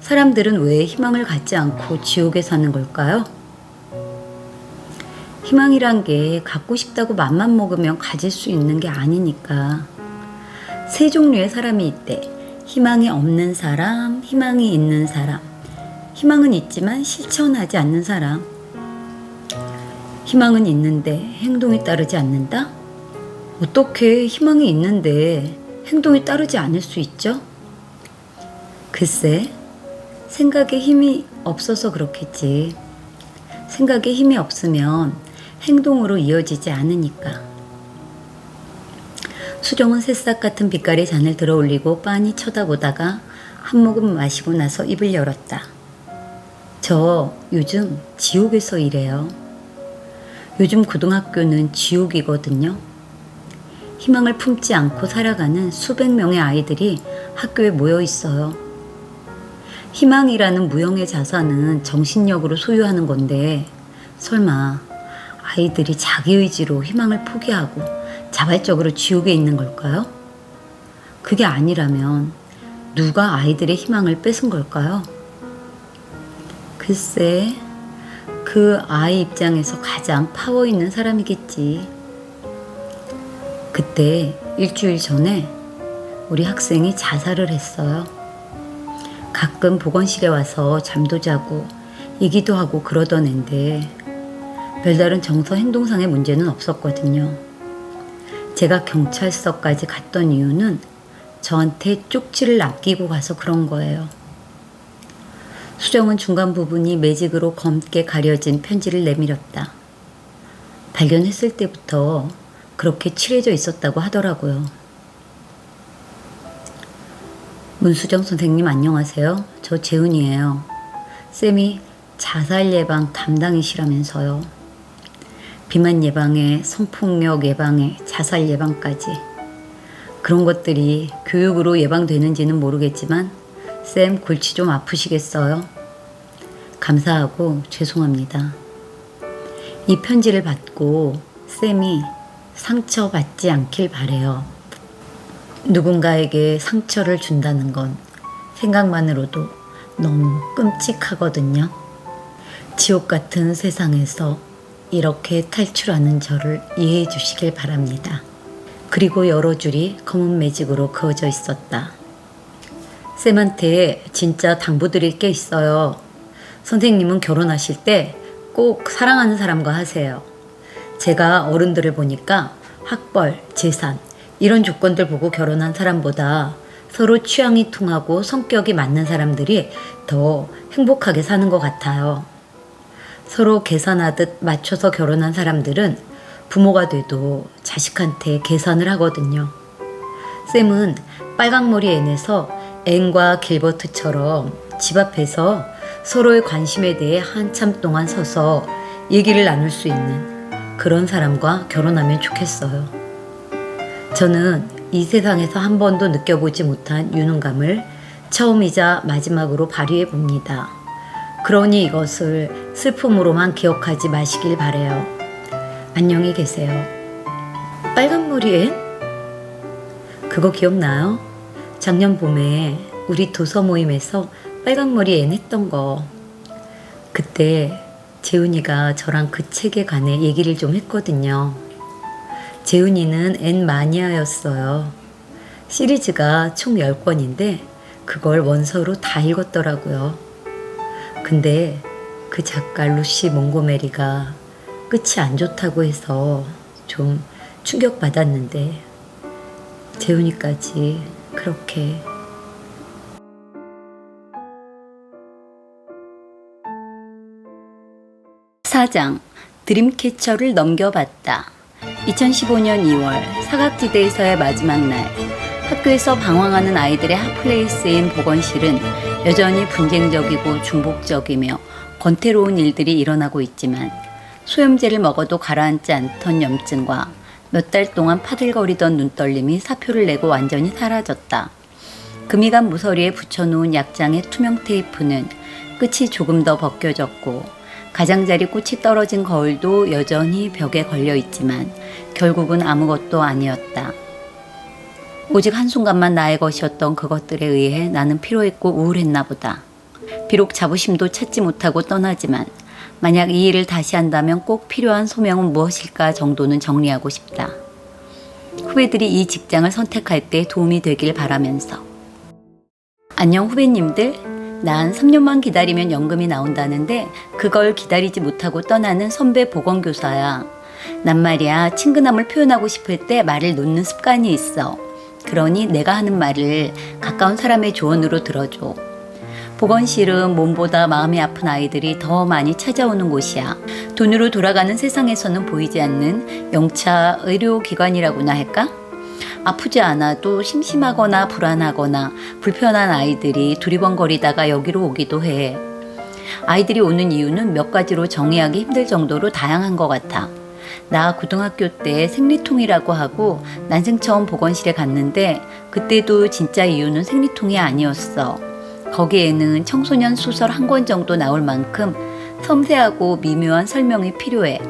사람들은 왜 희망을 갖지 않고 지옥에 사는 걸까요? 희망이란 게 갖고 싶다고 맘만 먹으면 가질 수 있는 게 아니니까. 세 종류의 사람이 있대. 희망이 없는 사람, 희망이 있는 사람, 희망은 있지만 실천하지 않는 사람. 희망은 있는데 행동이 따르지 않는다? 어떻게 희망이 있는데 행동이 따르지 않을 수 있죠? 글쎄, 생각에 힘이 없어서 그렇겠지. 생각에 힘이 없으면 행동으로 이어지지 않으니까. 수정은 새싹 같은 빛깔의 잔을 들어 올리고 빤히 쳐다보다가 한 모금 마시고 나서 입을 열었다. 저 요즘 지옥에서 일해요. 요즘 고등학교는 지옥이거든요. 희망을 품지 않고 살아가는 수백 명의 아이들이 학교에 모여 있어요. 희망이라는 무형의 자산은 정신력으로 소유하는 건데 설마 아이들이 자기 의지로 희망을 포기하고 자발적으로 지옥에 있는 걸까요? 그게 아니라면 누가 아이들의 희망을 뺏은 걸까요? 글쎄, 그 아이 입장에서 가장 파워 있는 사람이겠지. 그때 일주일 전에 우리 학생이 자살을 했어요. 가끔 보건실에 와서 잠도 자고 얘기도 하고 그러던 앤데 별다른 정서 행동상의 문제는 없었거든요. 제가 경찰서까지 갔던 이유는 저한테 쪽지를 남기고 가서 그런 거예요. 수정은 중간 부분이 매직으로 검게 가려진 편지를 내밀었다. 발견했을 때부터 그렇게 칠해져 있었다고 하더라고요. 문수정 선생님 안녕하세요. 저 재훈이에요. 쌤이 자살 예방 담당이시라면서요. 비만 예방에 성폭력 예방에 자살 예방까지 그런 것들이 교육으로 예방되는지는 모르겠지만 쌤 골치 좀 아프시겠어요? 감사하고 죄송합니다. 이 편지를 받고 쌤이 상처받지 않길 바래요. 누군가에게 상처를 준다는 건 생각만으로도 너무 끔찍하거든요. 지옥 같은 세상에서 이렇게 탈출하는 저를 이해해 주시길 바랍니다. 그리고 여러 줄이 검은 매직으로 그어져 있었다. 쌤한테 진짜 당부드릴 게 있어요. 선생님은 결혼하실 때 꼭 사랑하는 사람과 하세요. 제가 어른들을 보니까 학벌, 재산 이런 조건들 보고 결혼한 사람보다 서로 취향이 통하고 성격이 맞는 사람들이 더 행복하게 사는 것 같아요. 서로 계산하듯 맞춰서 결혼한 사람들은 부모가 돼도 자식한테 계산을 하거든요. 쌤은 빨강머리 앤에서 앤과 길버트처럼 집 앞에서 서로의 관심에 대해 한참 동안 서서 얘기를 나눌 수 있는 그런 사람과 결혼하면 좋겠어요. 저는 이 세상에서 한 번도 느껴보지 못한 유능감을 처음이자 마지막으로 발휘해 봅니다. 그러니 이것을 슬픔으로만 기억하지 마시길 바래요. 안녕히 계세요. 빨간머리 앤? 그거 기억나요? 작년 봄에 우리 도서 모임에서 빨강머리 앤 했던 거. 그때 재훈이가 저랑 그 책에 관해 얘기를 좀 했거든요. 재훈이는 앤 마니아였어요. 시리즈가 총 10권인데 그걸 원서로 다 읽었더라고요. 근데 그 작가 루시 몽고메리가 끝이 안 좋다고 해서 좀 충격받았는데 재훈이까지 그렇게. 4장 드림캐쳐를 넘겨봤다. 2015년 2월 사각지대에서의 마지막 날 학교에서 방황하는 아이들의 핫플레이스인 보건실은 여전히 분쟁적이고 중복적이며 권태로운 일들이 일어나고 있지만 소염제를 먹어도 가라앉지 않던 염증과 몇 달 동안 파들거리던 눈떨림이 사표를 내고 완전히 사라졌다. 금이간 모서리에 붙여놓은 약장의 투명 테이프는 끝이 조금 더 벗겨졌고 가장자리 꽃이 떨어진 거울도 여전히 벽에 걸려있지만 결국은 아무것도 아니었다. 오직 한순간만 나의 것이었던 그것들에 의해 나는 피로했고 우울했나 보다. 비록 자부심도 찾지 못하고 떠나지만 만약 이 일을 다시 한다면 꼭 필요한 소명은 무엇일까 정도는 정리하고 싶다. 후배들이 이 직장을 선택할 때 도움이 되길 바라면서. 안녕 후배님들. 난 3년만 기다리면 연금이 나온다는데 그걸 기다리지 못하고 떠나는 선배 보건교사야. 난 말이야 친근함을 표현하고 싶을 때 말을 놓는 습관이 있어. 그러니 내가 하는 말을 가까운 사람의 조언으로 들어줘. 보건실은 몸보다 마음이 아픈 아이들이 더 많이 찾아오는 곳이야. 돈으로 돌아가는 세상에서는 보이지 않는 영차 의료기관이라고나 할까? 아프지 않아도 심심하거나 불안하거나 불편한 아이들이 두리번거리다가 여기로 오기도 해. 아이들이 오는 이유는 몇 가지로 정의하기 힘들 정도로 다양한 것 같아. 나 고등학교 때 생리통이라고 하고 난생 처음 보건실에 갔는데 그때도 진짜 이유는 생리통이 아니었어. 거기에는 청소년 소설 한 권 정도 나올 만큼 섬세하고 미묘한 설명이 필요해.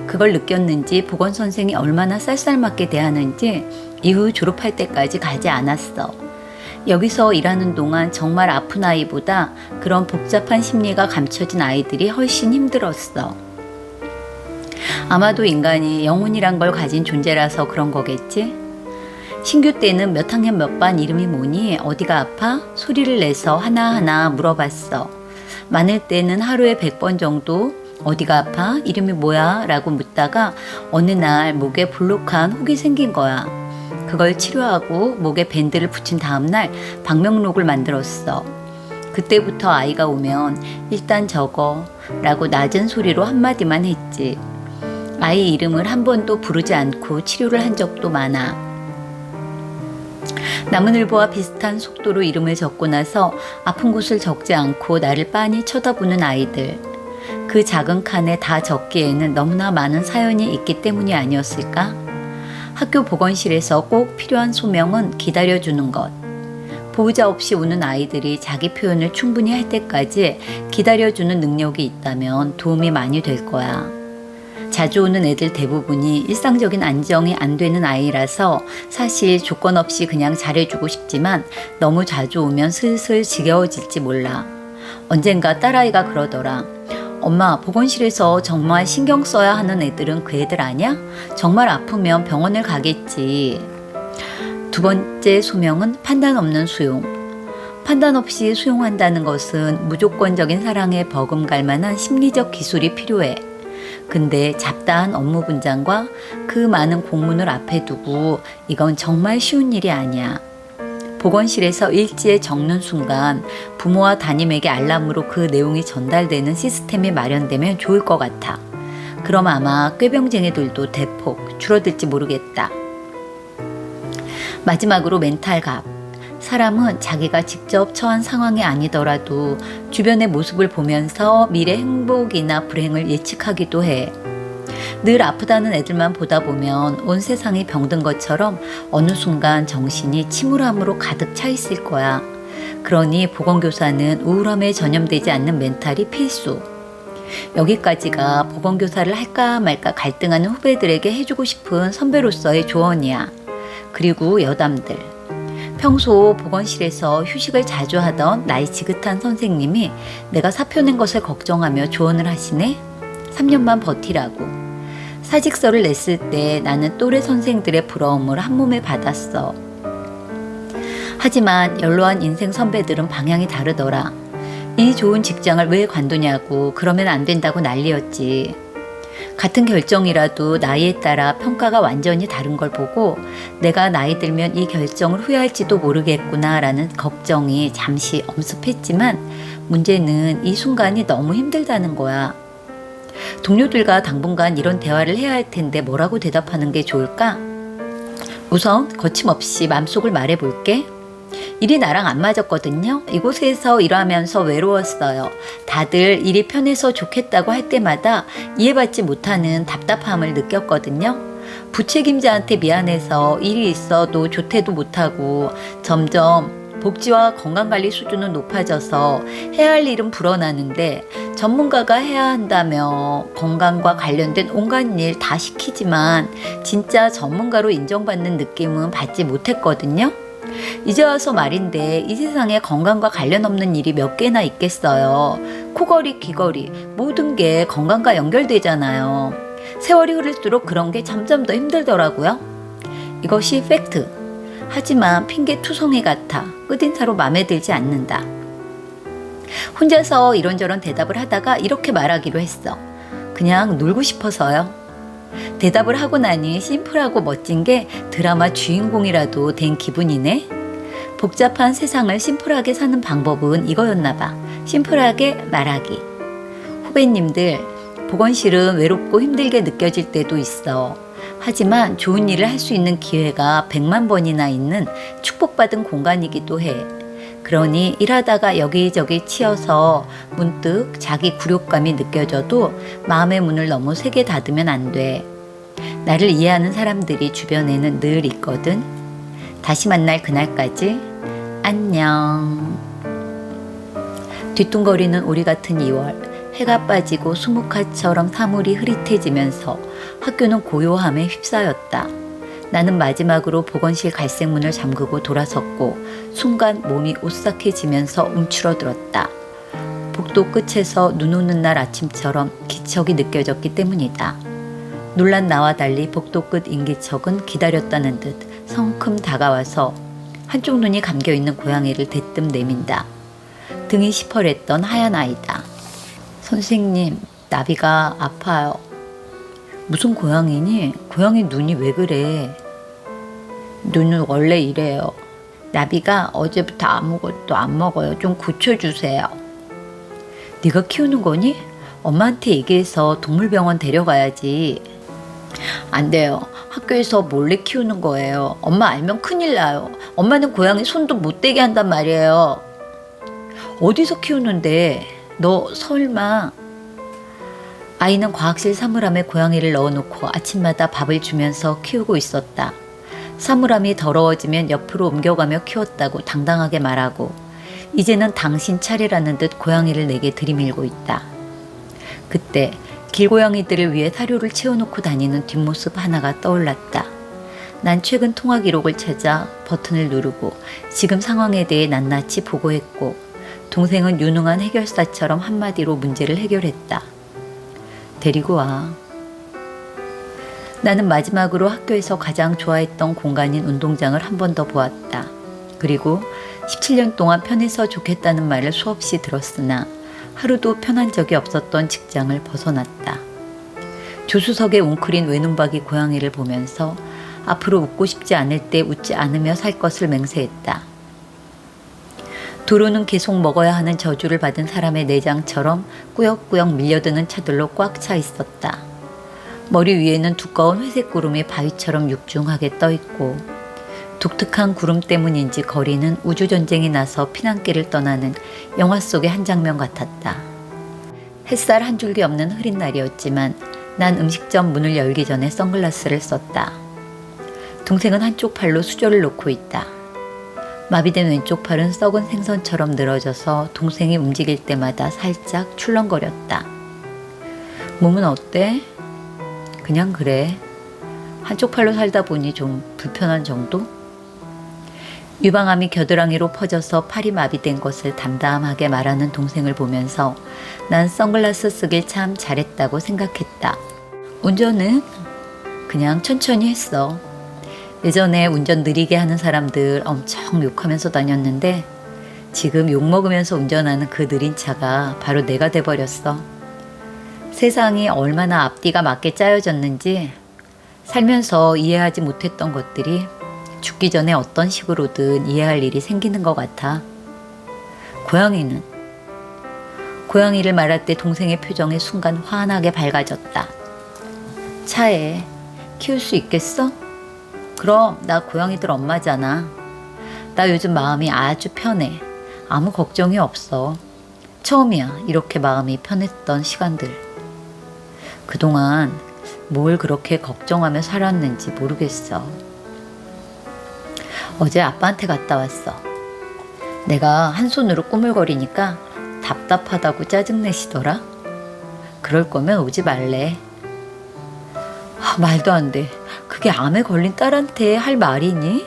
그걸 느꼈는지 보건선생이 얼마나 쌀쌀맞게 대하는지 이후 졸업할 때까지 가지 않았어. 여기서 일하는 동안 정말 아픈 아이보다 그런 복잡한 심리가 감춰진 아이들이 훨씬 힘들었어. 아마도 인간이 영혼이란 걸 가진 존재라서 그런 거겠지? 신규 때는 몇 학년 몇 반 이름이 뭐니? 어디가 아파? 소리를 내서 하나하나 물어봤어. 많을 때는 하루에 100번 정도 어디가 아파? 이름이 뭐야? 라고 묻다가 어느 날 목에 볼록한 혹이 생긴 거야. 그걸 치료하고 목에 밴드를 붙인 다음날 방명록을 만들었어. 그때부터 아이가 오면 일단 적어 라고 낮은 소리로 한마디만 했지. 아이 이름을 한 번도 부르지 않고 치료를 한 적도 많아. 나무늘보와 비슷한 속도로 이름을 적고 나서 아픈 곳을 적지 않고 나를 빤히 쳐다보는 아이들. 그 작은 칸에 다 적기에는 너무나 많은 사연이 있기 때문이 아니었을까? 학교 보건실에서 꼭 필요한 소명은 기다려주는 것. 보호자 없이 오는 아이들이 자기 표현을 충분히 할 때까지 기다려주는 능력이 있다면 도움이 많이 될 거야. 자주 오는 애들 대부분이 일상적인 안정이 안 되는 아이라서 사실 조건 없이 그냥 잘해주고 싶지만 너무 자주 오면 슬슬 지겨워질지 몰라. 언젠가 딸아이가 그러더라. 엄마, 보건실에서 정말 신경 써야 하는 애들은 그 애들 아니야? 정말 아프면 병원을 가겠지. 두 번째 소명은 판단 없는 수용. 판단 없이 수용한다는 것은 무조건적인 사랑에 버금갈 만한 심리적 기술이 필요해. 근데 잡다한 업무 분장과 그 많은 공문을 앞에 두고 이건 정말 쉬운 일이 아니야. 보건실에서 일지에 적는 순간 부모와 담임에게 알람으로 그 내용이 전달되는 시스템이 마련되면 좋을 것 같아. 그럼 아마 꾀병쟁이들도 대폭 줄어들지 모르겠다. 마지막으로 멘탈 갑. 사람은 자기가 직접 처한 상황이 아니더라도 주변의 모습을 보면서 미래 행복이나 불행을 예측하기도 해. 늘 아프다는 애들만 보다 보면 온 세상이 병든 것처럼 어느 순간 정신이 침울함으로 가득 차 있을 거야. 그러니 보건교사는 우울함에 전염되지 않는 멘탈이 필수. 여기까지가 보건교사를 할까 말까 갈등하는 후배들에게 해주고 싶은 선배로서의 조언이야. 그리고 여담들. 평소 보건실에서 휴식을 자주 하던 나이 지긋한 선생님이 내가 사표 낸 것을 걱정하며 조언을 하시네. 3년만 버티라고. 사직서를 냈을 때 나는 또래 선생들의 부러움을 한몸에 받았어. 하지만 연로한 인생 선배들은 방향이 다르더라. 이 좋은 직장을 왜 관두냐고 그러면 안 된다고 난리였지. 같은 결정이라도 나이에 따라 평가가 완전히 다른 걸 보고 내가 나이 들면 이 결정을 후회할지도 모르겠구나 라는 걱정이 잠시 엄습했지만 문제는 이 순간이 너무 힘들다는 거야. 동료들과 당분간 이런 대화를 해야 할 텐데 뭐라고 대답하는 게 좋을까? 우선 거침없이 맘속을 말해볼게. 일이 나랑 안 맞았거든요. 이곳에서 일하면서 외로웠어요. 다들 일이 편해서 좋겠다고 할 때마다 이해받지 못하는 답답함을 느꼈거든요. 부책임자한테 미안해서 일이 있어도 조퇴도 못하고 점점 복지와 건강관리 수준은 높아져서 해야 할 일은 불어나는데 전문가가 해야 한다며 건강과 관련된 온갖 일 다 시키지만 진짜 전문가로 인정받는 느낌은 받지 못했거든요. 이제 와서 말인데 이 세상에 건강과 관련 없는 일이 몇 개나 있겠어요. 코걸이, 귀걸이 모든 게 건강과 연결되잖아요. 세월이 흐를수록 그런 게 점점 더 힘들더라고요. 이것이 팩트. 하지만 핑계 투성이 같아 끝인사로 마음에 들지 않는다. 혼자서 이런저런 대답을 하다가 이렇게 말하기로 했어. 그냥 놀고 싶어서요. 대답을 하고 나니 심플하고 멋진 게 드라마 주인공이라도 된 기분이네. 복잡한 세상을 심플하게 사는 방법은 이거였나 봐. 심플하게 말하기. 후배님들, 보건실은 외롭고 힘들게 느껴질 때도 있어. 하지만 좋은 일을 할 수 있는 기회가 100만 번이나 있는 축복받은 공간이기도 해. 그러니 일하다가 여기저기 치여서 문득 자기 굴욕감이 느껴져도 마음의 문을 너무 세게 닫으면 안 돼. 나를 이해하는 사람들이 주변에는 늘 있거든. 다시 만날 그날까지 안녕. 뒤뚱거리는 오리 같은 2월. 해가 빠지고 수묵화처럼 사물이 흐릿해지면서 학교는 고요함에 휩싸였다. 나는 마지막으로 보건실 갈색문을 잠그고 돌아섰고 순간 몸이 오싹해지면서 움츠러들었다. 복도 끝에서 눈 오는 날 아침처럼 기척이 느껴졌기 때문이다. 놀란 나와 달리 복도 끝 인기척은 기다렸다는 듯 성큼 다가와서 한쪽 눈이 감겨있는 고양이를 대뜸 내민다. 등이 시퍼랬던 하얀 아이다. 선생님, 나비가 아파요. 무슨 고양이니? 고양이 눈이 왜 그래? 눈은 원래 이래요. 나비가 어제부터 아무것도 안 먹어요. 좀 고쳐주세요. 네가 키우는 거니? 엄마한테 얘기해서 동물병원 데려가야지. 안 돼요. 학교에서 몰래 키우는 거예요. 엄마 알면 큰일 나요. 엄마는 고양이 손도 못 대게 한단 말이에요. 어디서 키우는데? 너 설마? 아이는 과학실 사물함에 고양이를 넣어놓고 아침마다 밥을 주면서 키우고 있었다. 사물함이 더러워지면 옆으로 옮겨가며 키웠다고 당당하게 말하고 이제는 당신 차례라는 듯 고양이를 내게 들이밀고 있다. 그때 길고양이들을 위해 사료를 채워놓고 다니는 뒷모습 하나가 떠올랐다. 난 최근 통화 기록을 찾아 버튼을 누르고 지금 상황에 대해 낱낱이 보고했고 동생은 유능한 해결사처럼 한마디로 문제를 해결했다. 데리고 와. 나는 마지막으로 학교에서 가장 좋아했던 공간인 운동장을 한 번 더 보았다. 그리고 17년 동안 편해서 좋겠다는 말을 수없이 들었으나 하루도 편한 적이 없었던 직장을 벗어났다. 조수석에 웅크린 외눈박이 고양이를 보면서 앞으로 웃고 싶지 않을 때 웃지 않으며 살 것을 맹세했다. 도로는 계속 먹어야 하는 저주를 받은 사람의 내장처럼 꾸역꾸역 밀려드는 차들로 꽉 차 있었다. 머리 위에는 두꺼운 회색 구름이 바위처럼 육중하게 떠있고 독특한 구름 때문인지 거리는 우주전쟁이 나서 피난길을 떠나는 영화 속의 한 장면 같았다. 햇살 한 줄기 없는 흐린 날이었지만 난 음식점 문을 열기 전에 선글라스를 썼다. 동생은 한쪽 팔로 수저를 놓고 있다. 마비된 왼쪽 팔은 썩은 생선처럼 늘어져서 동생이 움직일 때마다 살짝 출렁거렸다. 몸은 어때? 그냥 그래. 한쪽 팔로 살다 보니 좀 불편한 정도? 유방암이 겨드랑이로 퍼져서 팔이 마비된 것을 담담하게 말하는 동생을 보면서 난 선글라스 쓰길 참 잘했다고 생각했다. 운전은? 그냥 천천히 했어. 예전에 운전 느리게 하는 사람들 엄청 욕하면서 다녔는데 지금 욕먹으면서 운전하는 그 느린 차가 바로 내가 돼버렸어. 세상이 얼마나 앞뒤가 맞게 짜여졌는지 살면서 이해하지 못했던 것들이 죽기 전에 어떤 식으로든 이해할 일이 생기는 것 같아. 고양이는? 고양이를 말할 때 동생의 표정이 순간 환하게 밝아졌다. 차에 키울 수 있겠어? 그럼 나 고양이들 엄마잖아. 나 요즘 마음이 아주 편해. 아무 걱정이 없어. 처음이야 이렇게 마음이 편했던 시간들. 그동안 뭘 그렇게 걱정하며 살았는지 모르겠어. 어제 아빠한테 갔다 왔어. 내가 한 손으로 꾸물거리니까 답답하다고 짜증내시더라. 그럴 거면 오지 말래. 말도 안 돼. 그게 암에 걸린 딸한테 할 말이니?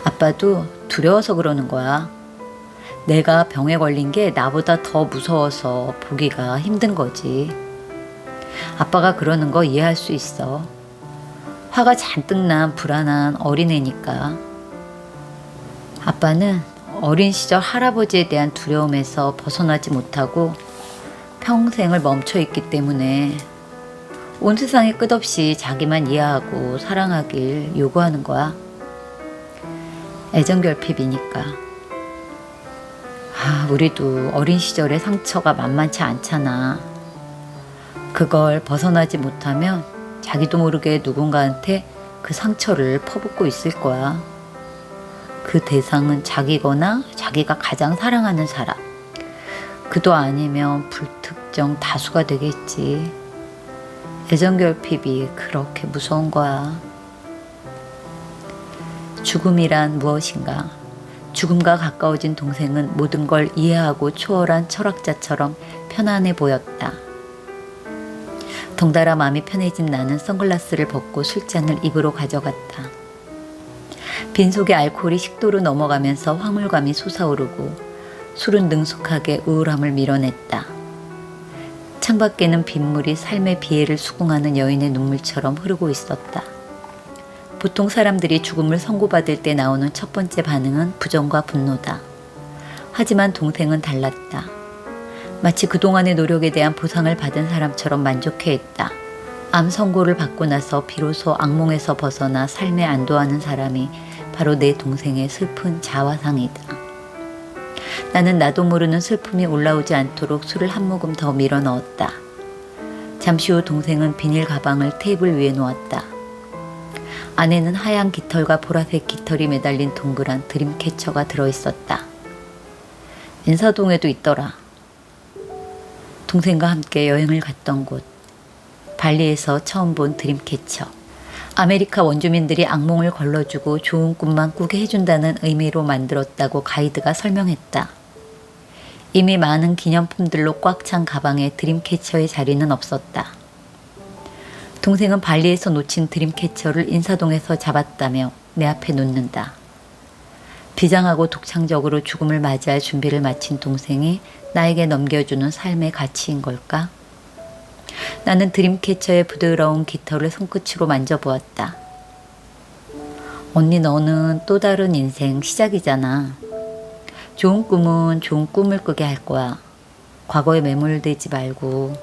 아빠도 두려워서 그러는 거야. 내가 병에 걸린 게 나보다 더 무서워서 보기가 힘든 거지. 아빠가 그러는 거 이해할 수 있어. 화가 잔뜩 난 불안한 어린애니까. 아빠는 어린 시절 할아버지에 대한 두려움에서 벗어나지 못하고 평생을 멈춰 있기 때문에 온 세상에 끝없이 자기만 이해하고 사랑하길 요구하는 거야. 애정결핍이니까. 우리도 어린 시절의 상처가 만만치 않잖아. 그걸 벗어나지 못하면 자기도 모르게 누군가한테 그 상처를 퍼붓고 있을 거야. 그 대상은 자기거나 자기가 가장 사랑하는 사람. 그도 아니면 불특정 다수가 되겠지. 애정 결핍이 그렇게 무서운 거야. 죽음이란 무엇인가? 죽음과 가까워진 동생은 모든 걸 이해하고 초월한 철학자처럼 편안해 보였다. 덩달아 마음이 편해진 나는 선글라스를 벗고 술잔을 입으로 가져갔다. 빈속에 알코올이 식도로 넘어가면서 황홀감이 솟아오르고 술은 능숙하게 우울함을 밀어냈다. 창밖에는 빗물이 삶의 비애를 수긍하는 여인의 눈물처럼 흐르고 있었다. 보통 사람들이 죽음을 선고받을 때 나오는 첫 번째 반응은 부정과 분노다. 하지만 동생은 달랐다. 마치 그동안의 노력에 대한 보상을 받은 사람처럼 만족해했다. 암 선고를 받고 나서 비로소 악몽에서 벗어나 삶에 안도하는 사람이 바로 내 동생의 슬픈 자화상이다. 나는 나도 모르는 슬픔이 올라오지 않도록 술을 한 모금 더 밀어 넣었다. 잠시 후 동생은 비닐 가방을 테이블 위에 놓았다. 안에는 하얀 깃털과 보라색 깃털이 매달린 동그란 드림캐쳐가 들어있었다. 인사동에도 있더라. 동생과 함께 여행을 갔던 곳. 발리에서 처음 본 드림캐쳐. 아메리카 원주민들이 악몽을 걸러주고 좋은 꿈만 꾸게 해준다는 의미로 만들었다고 가이드가 설명했다. 이미 많은 기념품들로 꽉 찬 가방에 드림캐쳐의 자리는 없었다. 동생은 발리에서 놓친 드림캐쳐를 인사동에서 잡았다며 내 앞에 놓는다. 비장하고 독창적으로 죽음을 맞이할 준비를 마친 동생이 나에게 넘겨주는 삶의 가치인 걸까? 나는 드림캐쳐의 부드러운 깃털을 손끝으로 만져보았다. 언니, 너는 또 다른 인생 시작이잖아. 좋은 꿈은 좋은 꿈을 꾸게 할 거야. 과거에 매몰되지 말고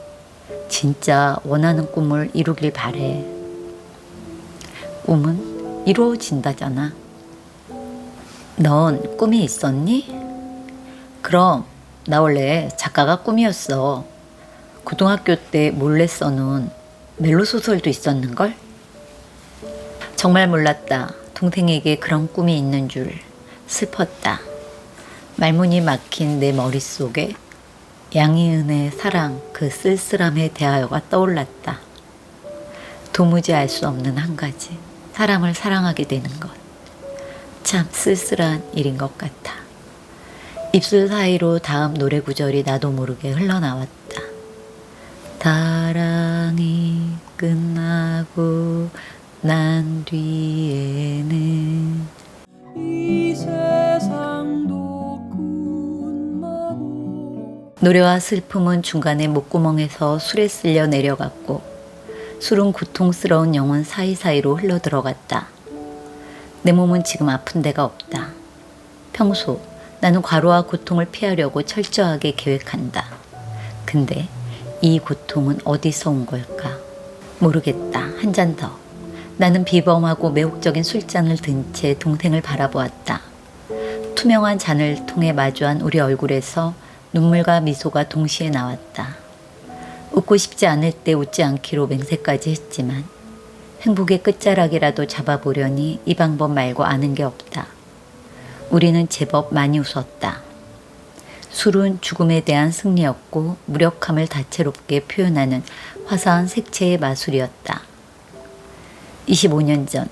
진짜 원하는 꿈을 이루길 바래. 꿈은 이루어진다잖아. 넌 꿈이 있었니? 그럼 나 원래 작가가 꿈이었어. 고등학교 때 몰래 써놓은 멜로소설도 있었는걸? 정말 몰랐다. 동생에게 그런 꿈이 있는 줄. 슬펐다. 말문이 막힌 내 머릿속에 양희은의 사랑, 그 쓸쓸함에 대하여가 떠올랐다. 도무지 알 수 없는 한 가지. 사람을 사랑하게 되는 것. 참 쓸쓸한 일인 것 같아. 입술 사이로 다음 노래 구절이 나도 모르게 흘러나왔다. 사랑이 끝나고 난 뒤에는 이 세상도 끝나고. 노래와 슬픔은 중간에 목구멍에서 술에 쓸려 내려갔고 술은 고통스러운 영혼 사이사이로 흘러들어갔다. 내 몸은 지금 아픈 데가 없다. 평소 나는 과로와 고통을 피하려고 철저하게 계획한다. 근데 이 고통은 어디서 온 걸까? 모르겠다. 한 잔 더. 나는 비범하고 매혹적인 술잔을 든 채 동생을 바라보았다. 투명한 잔을 통해 마주한 우리 얼굴에서 눈물과 미소가 동시에 나왔다. 웃고 싶지 않을 때 웃지 않기로 맹세까지 했지만 행복의 끝자락이라도 잡아보려니 이 방법 말고 아는 게 없다. 우리는 제법 많이 웃었다. 술은 죽음에 대한 승리였고 무력함을 다채롭게 표현하는 화사한 색채의 마술이었다. 25년 전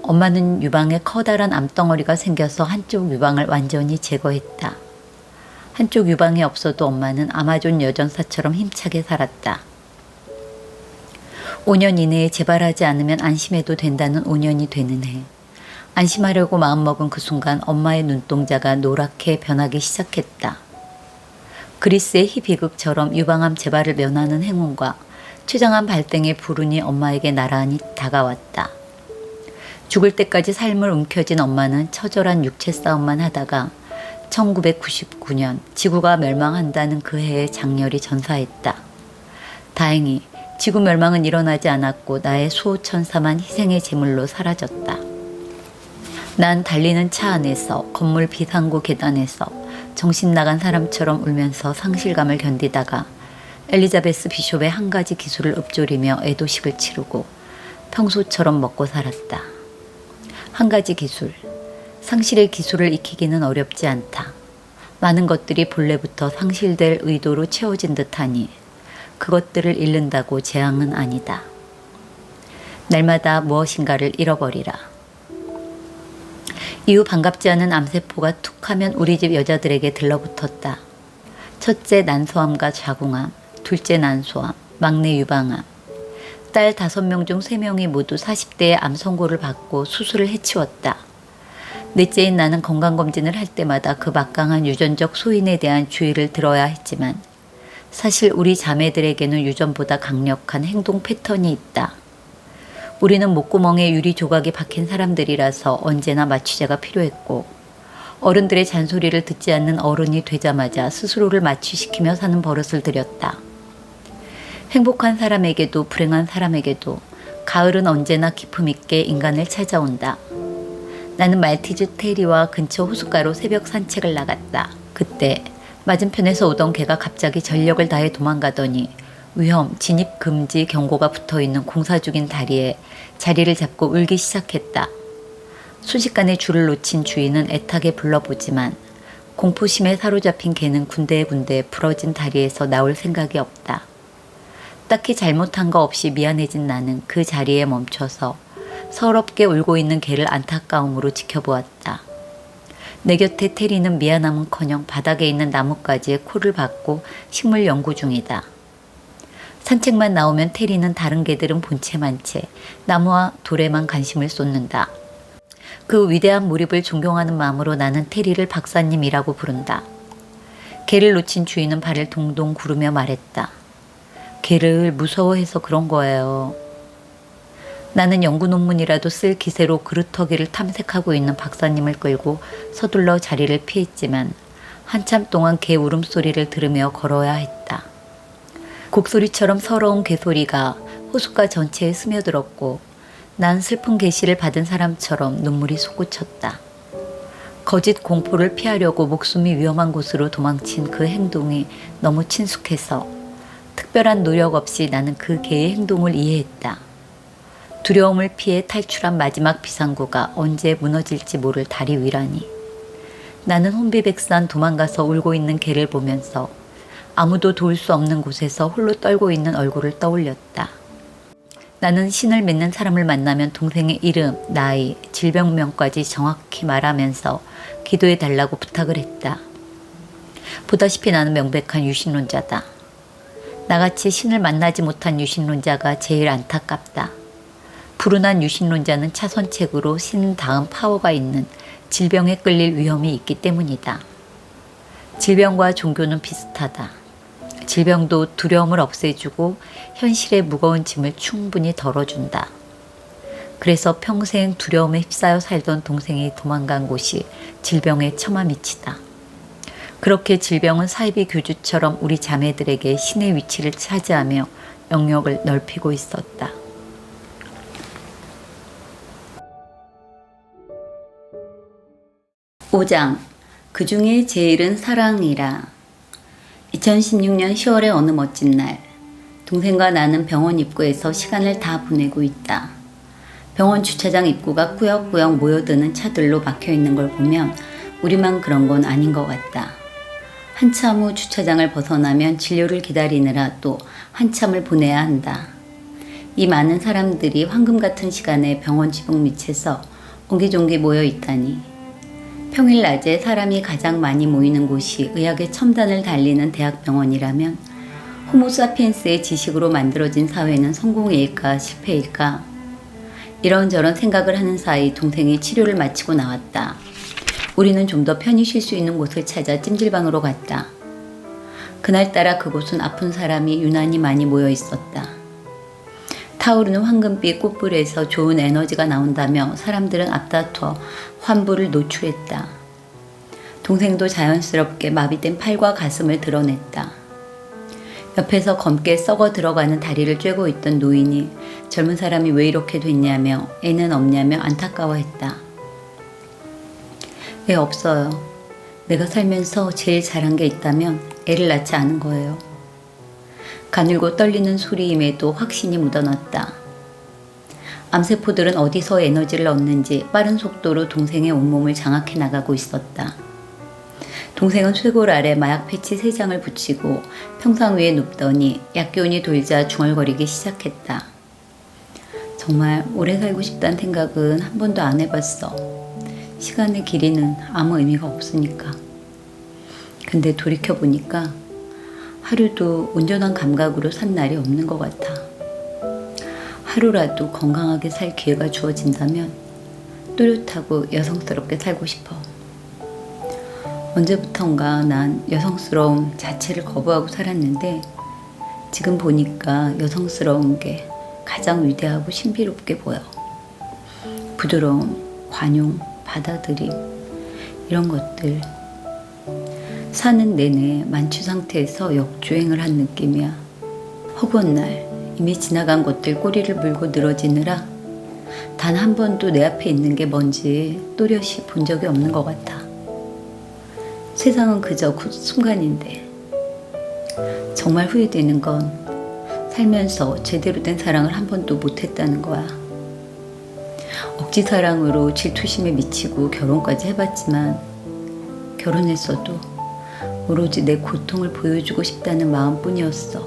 엄마는 유방에 커다란 암덩어리가 생겨서 한쪽 유방을 완전히 제거했다. 한쪽 유방이 없어도 엄마는 아마존 여전사처럼 힘차게 살았다. 5년 이내에 재발하지 않으면 안심해도 된다는 5년이 되는 해. 안심하려고 마음먹은 그 순간 엄마의 눈동자가 노랗게 변하기 시작했다. 그리스의 희비극처럼 유방암 재발을 면하는 행운과 최장암 발생의 불운이 엄마에게 나란히 다가왔다. 죽을 때까지 삶을 움켜쥔 엄마는 처절한 육체 싸움만 하다가 1999년 지구가 멸망한다는 그 해에 장렬히 전사했다. 다행히 지구 멸망은 일어나지 않았고 나의 수호천사만 희생의 제물로 사라졌다. 난 달리는 차 안에서 건물 비상구 계단에서 정신 나간 사람처럼 울면서 상실감을 견디다가 엘리자베스 비숍의 한 가지 기술을 읊조리며 애도식을 치르고 평소처럼 먹고 살았다. 한 가지 기술. 상실의 기술을 익히기는 어렵지 않다. 많은 것들이 본래부터 상실될 의도로 채워진 듯하니 그것들을 잃는다고 재앙은 아니다. 날마다 무엇인가를 잃어버리라. 이후 반갑지 않은 암세포가 툭하면 우리 집 여자들에게 들러붙었다. 첫째 난소암과 자궁암, 둘째 난소암, 막내 유방암. 딸 5명 중 3명이 모두 40대에 암 선고를 받고 수술을 해치웠다. 넷째인 나는 건강검진을 할 때마다 그 막강한 유전적 소인에 대한 주의를 들어야 했지만 사실 우리 자매들에게는 유전보다 강력한 행동 패턴이 있다. 우리는 목구멍에 유리 조각이 박힌 사람들이라서 언제나 마취제가 필요했고 어른들의 잔소리를 듣지 않는 어른이 되자마자 스스로를 마취시키며 사는 버릇을 들였다. 행복한 사람에게도 불행한 사람에게도 가을은 언제나 기품 있게 인간을 찾아온다. 나는 말티즈 테리와 근처 호숫가로 새벽 산책을 나갔다. 그때 맞은편에서 오던 개가 갑자기 전력을 다해 도망가더니 위험, 진입 금지 경고가 붙어있는 공사 중인 다리에 자리를 잡고 울기 시작했다. 순식간에 줄을 놓친 주인은 애타게 불러보지만 공포심에 사로잡힌 개는 군데군데 부러진 다리에서 나올 생각이 없다. 딱히 잘못한 거 없이 미안해진 나는 그 자리에 멈춰서 서럽게 울고 있는 개를 안타까움으로 지켜보았다. 내 곁에 테리는 미안함은커녕 바닥에 있는 나뭇가지에 코를 박고 식물 연구 중이다. 산책만 나오면 테리는 다른 개들은 본체만 채 나무와 돌에만 관심을 쏟는다. 그 위대한 몰입을 존경하는 마음으로 나는 테리를 박사님이라고 부른다. 개를 놓친 주인은 발을 동동 구르며 말했다. 개를 무서워해서 그런 거예요. 나는 연구 논문이라도 쓸 기세로 그루터기를 탐색하고 있는 박사님을 끌고 서둘러 자리를 피했지만 한참 동안 개 울음소리를 들으며 걸어야 했다. 곡소리처럼 서러운 개소리가 호숫가 전체에 스며들었고 난 슬픈 계시를 받은 사람처럼 눈물이 솟구쳤다. 거짓 공포를 피하려고 목숨이 위험한 곳으로 도망친 그 행동이 너무 친숙해서 특별한 노력 없이 나는 그 개의 행동을 이해했다. 두려움을 피해 탈출한 마지막 비상구가 언제 무너질지 모를 다리 위라니. 나는 혼비백산 도망가서 울고 있는 개를 보면서 아무도 도울 수 없는 곳에서 홀로 떨고 있는 얼굴을 떠올렸다. 나는 신을 믿는 사람을 만나면 동생의 이름, 나이, 질병명까지 정확히 말하면서 기도해 달라고 부탁을 했다. 보다시피 나는 명백한 유신론자다. 나같이 신을 만나지 못한 유신론자가 제일 안타깝다. 불운한 유신론자는 차선책으로 신 다음 파워가 있는 질병에 끌릴 위험이 있기 때문이다. 질병과 종교는 비슷하다. 질병도 두려움을 없애주고 현실의 무거운 짐을 충분히 덜어준다. 그래서 평생 두려움에 휩싸여 살던 동생이 도망간 곳이 질병의 처마 밑이다. 그렇게 질병은 사이비 교주처럼 우리 자매들에게 신의 위치를 차지하며 영역을 넓히고 있었다. (5장) 그 중에 제일은 사랑이라. 2016년 10월의 어느 멋진 날, 동생과 나는 병원 입구에서 시간을 다 보내고 있다. 병원 주차장 입구가 꾸역꾸역 모여드는 차들로 막혀있는 걸 보면 우리만 그런 건 아닌 것 같다. 한참 후 주차장을 벗어나면 진료를 기다리느라 또 한참을 보내야 한다. 이 많은 사람들이 황금 같은 시간에 병원 지붕 밑에서 옹기종기 모여 있다니. 평일 낮에 사람이 가장 많이 모이는 곳이 의학의 첨단을 달리는 대학병원이라면 호모사피엔스의 지식으로 만들어진 사회는 성공일까 실패일까? 이런저런 생각을 하는 사이 동생이 치료를 마치고 나왔다. 우리는 좀 더 편히 쉴 수 있는 곳을 찾아 찜질방으로 갔다. 그날따라 그곳은 아픈 사람이 유난히 많이 모여 있었다. 타오르는 황금빛 꽃불에서 좋은 에너지가 나온다며 사람들은 앞다퉈 환부를 노출했다. 동생도 자연스럽게 마비된 팔과 가슴을 드러냈다. 옆에서 검게 썩어 들어가는 다리를 쬐고 있던 노인이 젊은 사람이 왜 이렇게 됐냐며 애는 없냐며 안타까워했다. 애 없어요. 내가 살면서 제일 잘한 게 있다면 애를 낳지 않은 거예요. 가늘고 떨리는 소리임에도 확신이 묻어났다. 암세포들은 어디서 에너지를 얻는지 빠른 속도로 동생의 온몸을 장악해 나가고 있었다. 동생은 쇄골 아래 마약 패치 3장을 붙이고 평상 위에 눕더니 약기운이 돌자 중얼거리기 시작했다. 정말 오래 살고 싶다는 생각은 한 번도 안 해봤어. 시간의 길이는 아무 의미가 없으니까. 근데 돌이켜보니까 하루도 온전한 감각으로 산 날이 없는 것 같아. 하루라도 건강하게 살 기회가 주어진다면 또렷하고 여성스럽게 살고 싶어. 언제부턴가 난 여성스러움 자체를 거부하고 살았는데 지금 보니까 여성스러운 게 가장 위대하고 신비롭게 보여. 부드러움, 관용, 받아들임, 이런 것들. 사는 내내 만취 상태에서 역주행을 한 느낌이야. 허구한 날 이미 지나간 것들 꼬리를 물고 늘어지느라 단 한 번도 내 앞에 있는 게 뭔지 또렷이 본 적이 없는 것 같아. 세상은 그저 순간인데 정말 후회되는 건 살면서 제대로 된 사랑을 한 번도 못했다는 거야. 억지 사랑으로 질투심에 미치고 결혼까지 해봤지만 결혼했어도 오로지 내 고통을 보여주고 싶다는 마음뿐이었어.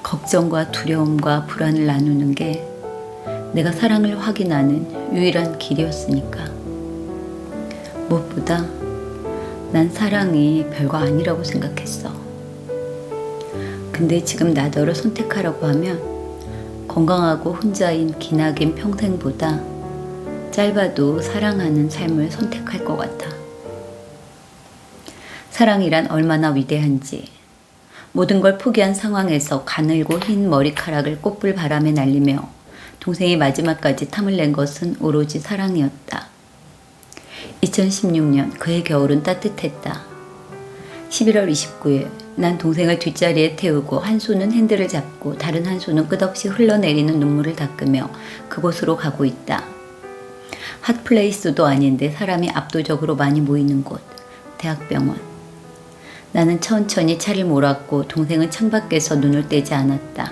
걱정과 두려움과 불안을 나누는 게 내가 사랑을 확인하는 유일한 길이었으니까. 무엇보다 난 사랑이 별거 아니라고 생각했어. 근데 지금 나더러 선택하라고 하면 건강하고 혼자인 기나긴 평생보다 짧아도 사랑하는 삶을 선택할 것 같아. 사랑이란 얼마나 위대한지, 모든 걸 포기한 상황에서 가늘고 흰 머리카락을 꽃불 바람에 날리며 동생이 마지막까지 탐을 낸 것은 오로지 사랑이었다. 2016년 그해 겨울은 따뜻했다. 11월 29일 난 동생을 뒷자리에 태우고 한 손은 핸들을 잡고 다른 한 손은 끝없이 흘러내리는 눈물을 닦으며 그곳으로 가고 있다. 핫플레이스도 아닌데 사람이 압도적으로 많이 모이는 곳, 대학병원. 나는 천천히 차를 몰았고 동생은 창밖에서 눈을 떼지 않았다.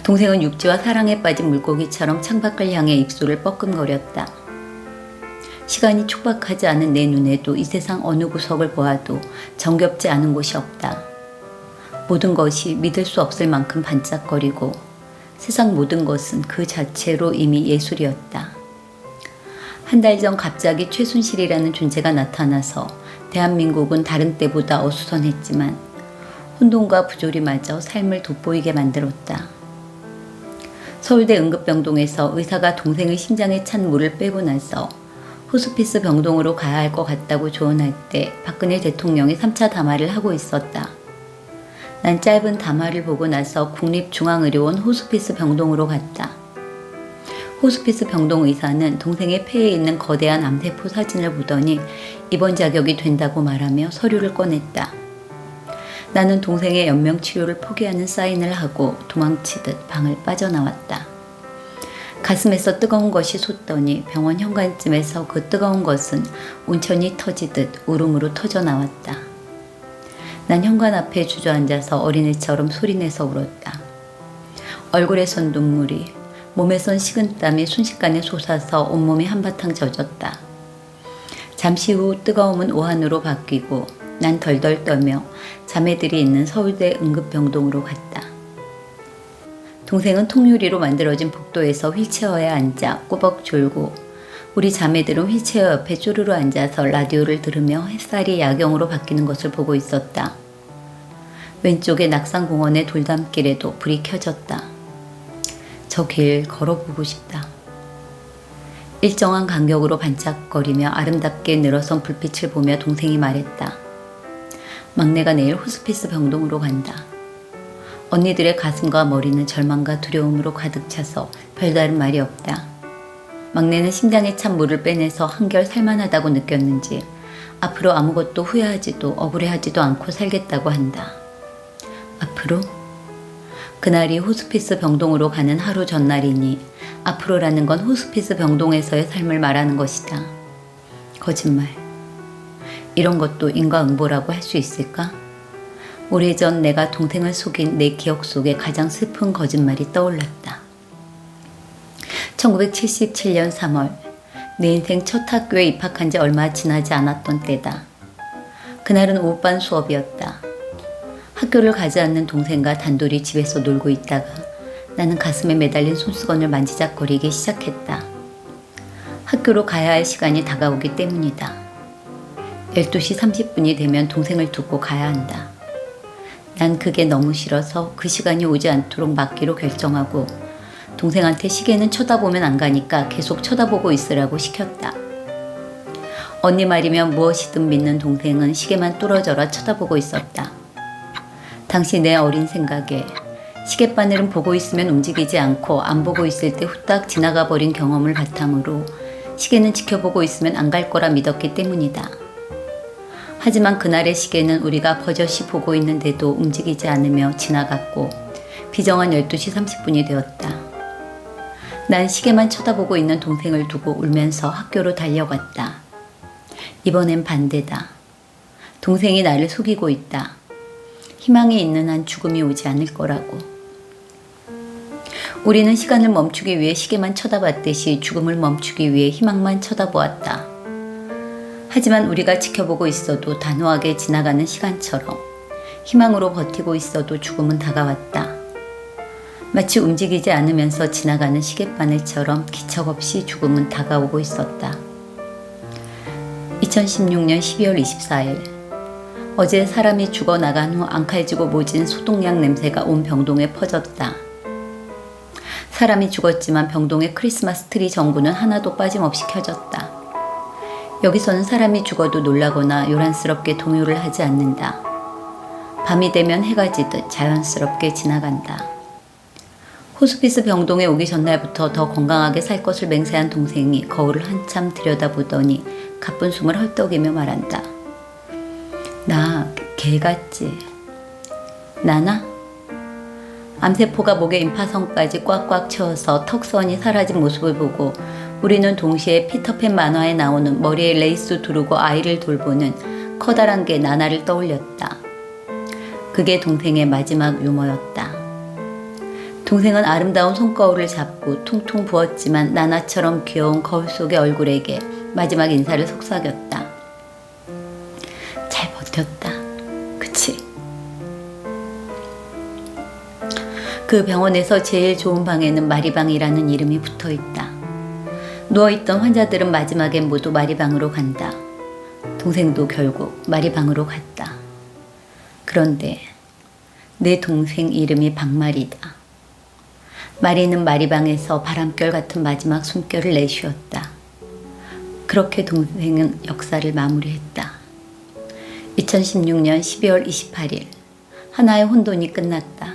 동생은 육지와 사랑에 빠진 물고기처럼 창밖을 향해 입술을 뻐끔거렸다. 시간이 촉박하지 않은 내 눈에도 이 세상 어느 구석을 보아도 정겹지 않은 곳이 없다. 모든 것이 믿을 수 없을 만큼 반짝거리고 세상 모든 것은 그 자체로 이미 예술이었다. 한 달 전 갑자기 최순실이라는 존재가 나타나서 대한민국은 다른 때보다 어수선했지만 혼돈과 부조리마저 삶을 돋보이게 만들었다. 서울대 응급병동에서 의사가 동생의 심장에 찬 물을 빼고 나서 호스피스 병동으로 가야 할 것 같다고 조언할 때 박근혜 대통령이 3차 담화를 하고 있었다. 난 짧은 담화를 보고 나서 국립중앙의료원 호스피스 병동으로 갔다. 호스피스 병동 의사는 동생의 폐에 있는 거대한 암세포 사진을 보더니 입원 자격이 된다고 말하며 서류를 꺼냈다. 나는 동생의 연명치료를 포기하는 사인을 하고 도망치듯 방을 빠져나왔다. 가슴에서 뜨거운 것이 솟더니 병원 현관쯤에서 그 뜨거운 것은 온천이 터지듯 울음으로 터져나왔다. 난 현관 앞에 주저앉아서 어린애처럼 소리내서 울었다. 얼굴에선 눈물이, 몸에선 식은땀이 순식간에 솟아서 온몸이 한바탕 젖었다. 잠시 후 뜨거움은 오한으로 바뀌고 난 덜덜 떨며 자매들이 있는 서울대 응급병동으로 갔다. 동생은 통유리로 만들어진 복도에서 휠체어에 앉아 꾸벅 졸고 우리 자매들은 휠체어 옆에 쪼르르 앉아서 라디오를 들으며 햇살이 야경으로 바뀌는 것을 보고 있었다. 왼쪽의 낙산공원의 돌담길에도 불이 켜졌다. 저 길 걸어보고 싶다. 일정한 간격으로 반짝거리며 아름답게 늘어선 불빛을 보며 동생이 말했다. 막내가 내일 호스피스 병동으로 간다. 언니들의 가슴과 머리는 절망과 두려움으로 가득 차서 별다른 말이 없다. 막내는 심장에 찬 물을 빼내서 한결 살만하다고 느꼈는지 앞으로 아무것도 후회하지도 억울해하지도 않고 살겠다고 한다. 앞으로? 그날이 호스피스 병동으로 가는 하루 전날이니 앞으로라는 건 호스피스 병동에서의 삶을 말하는 것이다. 거짓말. 이런 것도 인과응보라고 할 수 있을까? 오래전 내가 동생을 속인 내 기억 속에 가장 슬픈 거짓말이 떠올랐다. 1977년 3월, 내 인생 첫 학교에 입학한 지 얼마 지나지 않았던 때다. 그날은 오후반 수업이었다. 학교를 가지 않는 동생과 단둘이 집에서 놀고 있다가 나는 가슴에 매달린 손수건을 만지작거리기 시작했다. 학교로 가야 할 시간이 다가오기 때문이다. 12시 30분이 되면 동생을 두고 가야 한다. 난 그게 너무 싫어서 그 시간이 오지 않도록 막기로 결정하고 동생한테 시계는 쳐다보면 안 가니까 계속 쳐다보고 있으라고 시켰다. 언니 말이면 무엇이든 믿는 동생은 시계만 뚫어져라 쳐다보고 있었다. 당시 내 어린 생각에 시계바늘은 보고 있으면 움직이지 않고 안 보고 있을 때 후딱 지나가 버린 경험을 바탕으로 시계는 지켜보고 있으면 안 갈 거라 믿었기 때문이다. 하지만 그날의 시계는 우리가 버젓이 보고 있는데도 움직이지 않으며 지나갔고 비정한 12시 30분이 되었다. 난 시계만 쳐다보고 있는 동생을 두고 울면서 학교로 달려갔다. 이번엔 반대다. 동생이 나를 속이고 있다. 희망이 있는 한 죽음이 오지 않을 거라고. 우리는 시간을 멈추기 위해 시계만 쳐다봤듯이 죽음을 멈추기 위해 희망만 쳐다보았다. 하지만 우리가 지켜보고 있어도 단호하게 지나가는 시간처럼 희망으로 버티고 있어도 죽음은 다가왔다. 마치 움직이지 않으면서 지나가는 시계바늘처럼 기척 없이 죽음은 다가오고 있었다. 2016년 12월 24일 어제 사람이 죽어나간 후 앙칼지고 모진 소독약 냄새가 온 병동에 퍼졌다. 사람이 죽었지만 병동의 크리스마스 트리 전구는 하나도 빠짐없이 켜졌다. 여기서는 사람이 죽어도 놀라거나 요란스럽게 동요를 하지 않는다. 밤이 되면 해가 지듯 자연스럽게 지나간다. 호스피스 병동에 오기 전날부터 더 건강하게 살 것을 맹세한 동생이 거울을 한참 들여다보더니 가쁜 숨을 헐떡이며 말한다. 나 개 같지? 나나? 암세포가 목에 임파선까지 꽉꽉 채워서 턱선이 사라진 모습을 보고 우리는 동시에 피터팬 만화에 나오는 머리에 레이스 두르고 아이를 돌보는 커다란 개 나나를 떠올렸다. 그게 동생의 마지막 유머였다. 동생은 아름다운 손거울을 잡고 퉁퉁 부었지만 나나처럼 귀여운 거울 속의 얼굴에게 마지막 인사를 속삭였다. 잘 버텼다. 그치? 그 병원에서 제일 좋은 방에는 마리방이라는 이름이 붙어있다. 누워있던 환자들은 마지막엔 모두 마리방으로 간다. 동생도 결국 마리방으로 갔다. 그런데 내 동생 이름이 박마리다. 마리는 마리방에서 바람결 같은 마지막 숨결을 내쉬었다. 그렇게 동생은 역사를 마무리했다. 2016년 12월 28일 하나의 혼돈이 끝났다.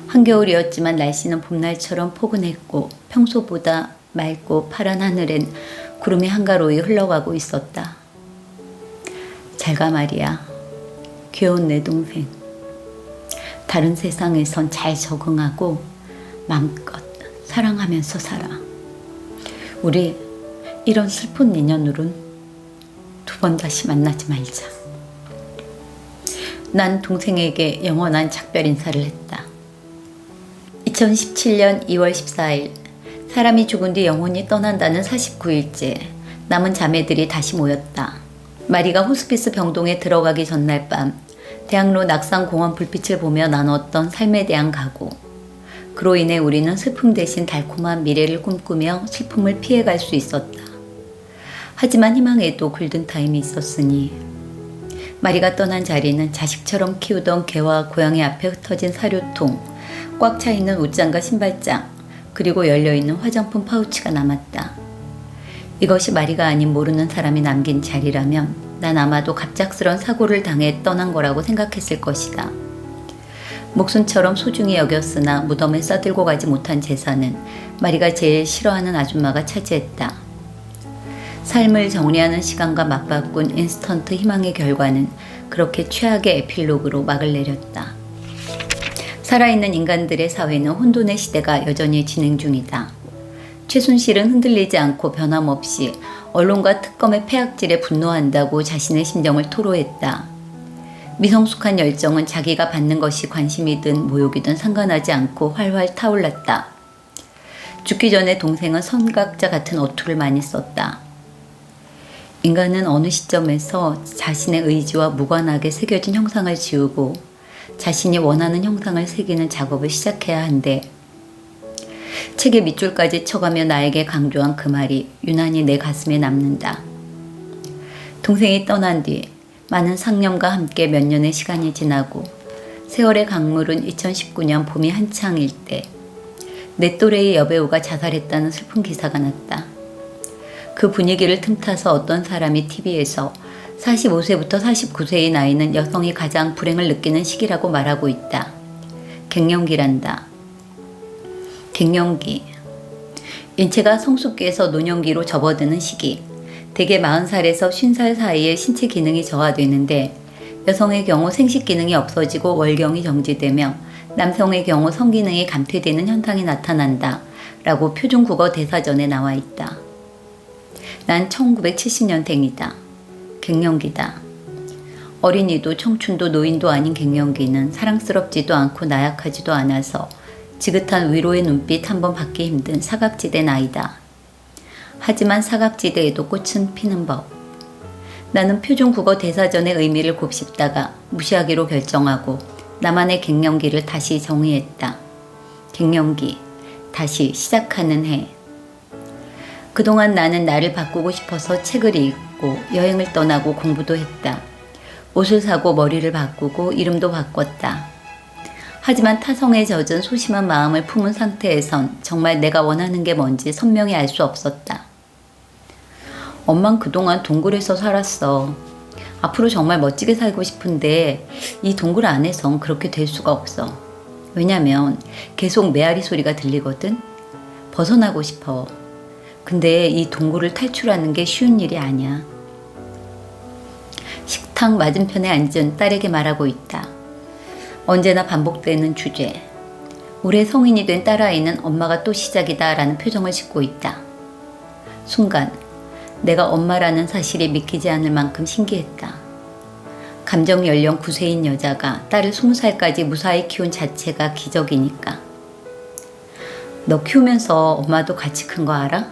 한겨울이었지만 날씨는 봄날처럼 포근했고 평소보다 맑고 파란 하늘엔 구름이 한가로이 흘러가고 있었다. 잘가 마리야. 귀여운 내 동생. 다른 세상에선 잘 적응하고 마음껏 사랑하면서 살아. 우리 이런 슬픈 인연으론 두 번 다시 만나지 말자. 난 동생에게 영원한 작별 인사를 했다. 2017년 2월 14일 사람이 죽은 뒤 영혼이 떠난다는 49일째 남은 자매들이 다시 모였다. 마리가 호스피스 병동에 들어가기 전날 밤 대학로 낙산공원 불빛을 보며 나눴던 삶에 대한 각오. 그로 인해 우리는 슬픔 대신 달콤한 미래를 꿈꾸며 슬픔을 피해갈 수 있었다. 하지만 희망에도 골든타임이 있었으니 마리가 떠난 자리는 자식처럼 키우던 개와 고양이 앞에 흩어진 사료통, 꽉 차있는 옷장과 신발장, 그리고 열려있는 화장품 파우치가 남았다. 이것이 마리가 아닌 모르는 사람이 남긴 자리라면 난 아마도 갑작스런 사고를 당해 떠난 거라고 생각했을 것이다. 목숨처럼 소중히 여겼으나 무덤에 싸들고 가지 못한 재산은 마리가 제일 싫어하는 아줌마가 차지했다. 삶을 정리하는 시간과 맞바꾼 인스턴트 희망의 결과는 그렇게 최악의 에필로그로 막을 내렸다. 살아있는 인간들의 사회는 혼돈의 시대가 여전히 진행 중이다. 최순실은 흔들리지 않고 변함없이 언론과 특검의 폐악질에 분노한다고 자신의 심정을 토로했다. 미성숙한 열정은 자기가 받는 것이 관심이든 모욕이든 상관하지 않고 활활 타올랐다. 죽기 전에 동생은 선각자 같은 어투를 많이 썼다. 인간은 어느 시점에서 자신의 의지와 무관하게 새겨진 형상을 지우고 자신이 원하는 형상을 새기는 작업을 시작해야 한대. 책의 밑줄까지 쳐가며 나에게 강조한 그 말이 유난히 내 가슴에 남는다. 동생이 떠난 뒤 많은 상념과 함께 몇 년의 시간이 지나고 세월의 강물은 2019년 봄이 한창일 때 내 또래의 여배우가 자살했다는 슬픈 기사가 났다. 그 분위기를 틈타서 어떤 사람이 TV에서 45세부터 49세의 나이는 여성이 가장 불행을 느끼는 시기라고 말하고 있다. 갱년기란다. 갱년기. 인체가 성숙기에서 노년기로 접어드는 시기. 대개 40살에서 50살 사이에 신체 기능이 저하되는데 여성의 경우 생식 기능이 없어지고 월경이 정지되며 남성의 경우 성기능이 감퇴되는 현상이 나타난다 라고 표준국어 대사전에 나와 있다. 난 1970년생이다. 갱년기다. 어린이도 청춘도 노인도 아닌 갱년기는 사랑스럽지도 않고 나약하지도 않아서 지긋한 위로의 눈빛 한번 받기 힘든 사각지대 나이다. 하지만 사각지대에도 꽃은 피는 법. 나는 표준국어 대사전의 의미를 곱씹다가 무시하기로 결정하고 나만의 갱년기를 다시 정의했다. 갱년기, 다시 시작하는 해. 그동안 나는 나를 바꾸고 싶어서 책을 읽고 여행을 떠나고 공부도 했다. 옷을 사고 머리를 바꾸고 이름도 바꿨다. 하지만 타성에 젖은 소심한 마음을 품은 상태에선 정말 내가 원하는 게 뭔지 선명히 알 수 없었다. 엄만 그동안 동굴에서 살았어. 앞으로 정말 멋지게 살고 싶은데 이 동굴 안에선 그렇게 될 수가 없어. 왜냐면 계속 메아리 소리가 들리거든. 벗어나고 싶어. 근데 이 동굴을 탈출하는 게 쉬운 일이 아니야. 식탁 맞은편에 앉은 딸에게 말하고 있다. 언제나 반복되는 주제. 올해 성인이 된 딸아이는 엄마가 또 시작이다 라는 표정을 짓고 있다. 순간 내가 엄마라는 사실이 믿기지 않을 만큼 신기했다. 감정 연령 9세인 여자가 딸을 20살까지 무사히 키운 자체가 기적이니까. 너 키우면서 엄마도 같이 큰 거 알아?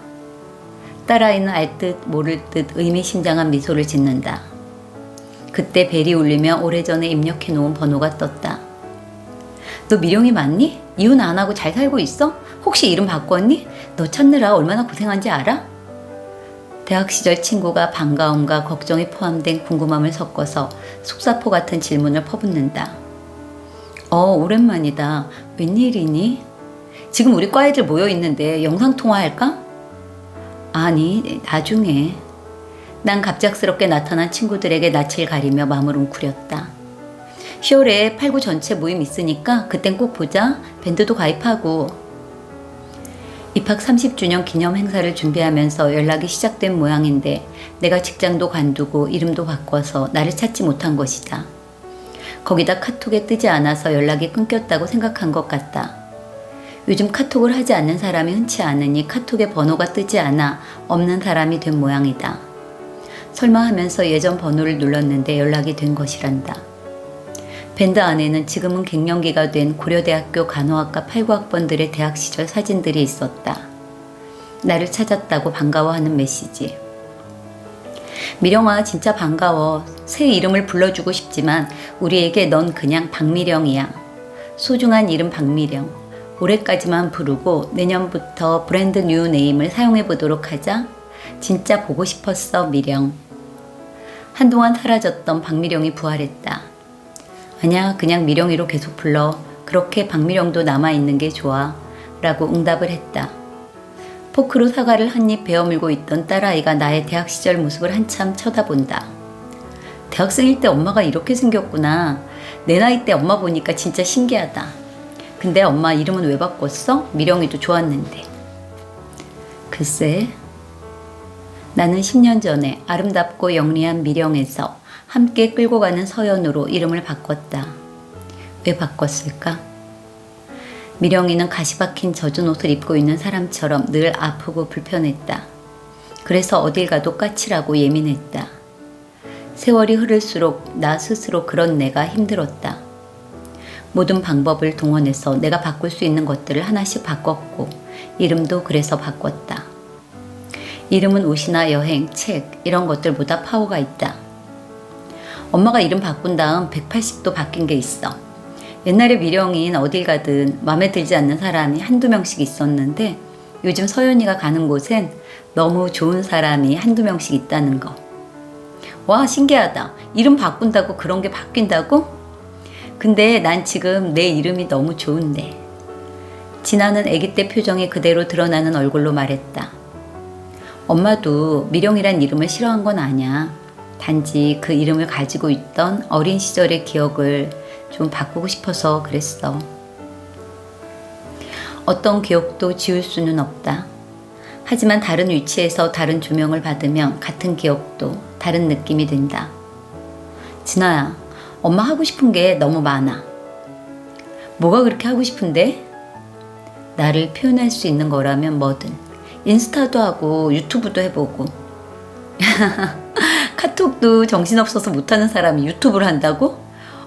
딸아이는 알 듯 모를 듯 의미심장한 미소를 짓는다. 그때 벨이 울리며 오래전에 입력해 놓은 번호가 떴다. 너 미령이 맞니? 이혼 안 하고 잘 살고 있어? 혹시 이름 바꿨니? 너 찾느라 얼마나 고생한지 알아? 대학 시절 친구가 반가움과 걱정이 포함된 궁금함을 섞어서 속사포 같은 질문을 퍼붓는다. 오랜만이다. 웬일이니? 지금 우리 과 애들 모여 있는데 영상통화할까? 아니, 나중에. 난 갑작스럽게 나타난 친구들에게 낯을 가리며 마음을 웅크렸다. 10월에 89 전체 모임 있으니까 그땐 꼭 보자. 밴드도 가입하고. 입학 30주년 기념 행사를 준비하면서 연락이 시작된 모양인데 내가 직장도 관두고 이름도 바꿔서 나를 찾지 못한 것이다. 거기다 카톡에 뜨지 않아서 연락이 끊겼다고 생각한 것 같다. 요즘 카톡을 하지 않는 사람이 흔치 않으니 카톡에 번호가 뜨지 않아 없는 사람이 된 모양이다. 설마 하면서 예전 번호를 눌렀는데 연락이 된 것이란다. 밴드 안에는 지금은 갱년기가 된 고려대학교 간호학과 89학번들의 대학 시절 사진들이 있었다. 나를 찾았다고 반가워하는 메시지. 미령아, 진짜 반가워. 새 이름을 불러주고 싶지만 우리에게 넌 그냥 박미령이야. 소중한 이름 박미령. 올해까지만 부르고 내년부터 브랜드 뉴 네임을 사용해보도록 하자. 진짜 보고 싶었어, 미령. 한동안 사라졌던 박미령이 부활했다. 아니야, 그냥 미령이로 계속 불러. 그렇게 박미령도 남아있는 게 좋아. 라고 응답을 했다. 포크로 사과를 한 입 베어물고 있던 딸아이가 나의 대학 시절 모습을 한참 쳐다본다. 대학생일 때 엄마가 이렇게 생겼구나. 내 나이 때 엄마 보니까 진짜 신기하다. 근데 엄마 이름은 왜 바꿨어? 미령이도 좋았는데. 글쎄, 나는 10년 전에 아름답고 영리한 미령에서 함께 끌고 가는 서연으로 이름을 바꿨다. 왜 바꿨을까? 미령이는 가시 박힌 젖은 옷을 입고 있는 사람처럼 늘 아프고 불편했다. 그래서 어딜 가도 까칠하고 예민했다. 세월이 흐를수록 나 스스로 그런 내가 힘들었다. 모든 방법을 동원해서 내가 바꿀 수 있는 것들을 하나씩 바꿨고 이름도 그래서 바꿨다. 이름은 옷이나 여행, 책 이런 것들보다 파워가 있다. 엄마가 이름 바꾼 다음 180도 바뀐 게 있어. 옛날에 미령인 어딜 가든 마음에 들지 않는 사람이 한두 명씩 있었는데 요즘 서연이가 가는 곳엔 너무 좋은 사람이 한두 명씩 있다는 거. 와, 신기하다. 이름 바꾼다고 그런 게 바뀐다고? 근데 난 지금 내 이름이 너무 좋은데. 진아는 아기 때 표정이 그대로 드러나는 얼굴로 말했다. 엄마도 미령이란 이름을 싫어한 건 아니야. 단지 그 이름을 가지고 있던 어린 시절의 기억을 좀 바꾸고 싶어서 그랬어. 어떤 기억도 지울 수는 없다. 하지만 다른 위치에서 다른 조명을 받으면 같은 기억도 다른 느낌이 든다. 진아야, 엄마 하고 싶은 게 너무 많아. 뭐가 그렇게 하고 싶은데? 나를 표현할 수 있는 거라면 뭐든. 인스타도 하고 유튜브도 해보고. 카톡도 정신없어서 못하는 사람이 유튜브를 한다고?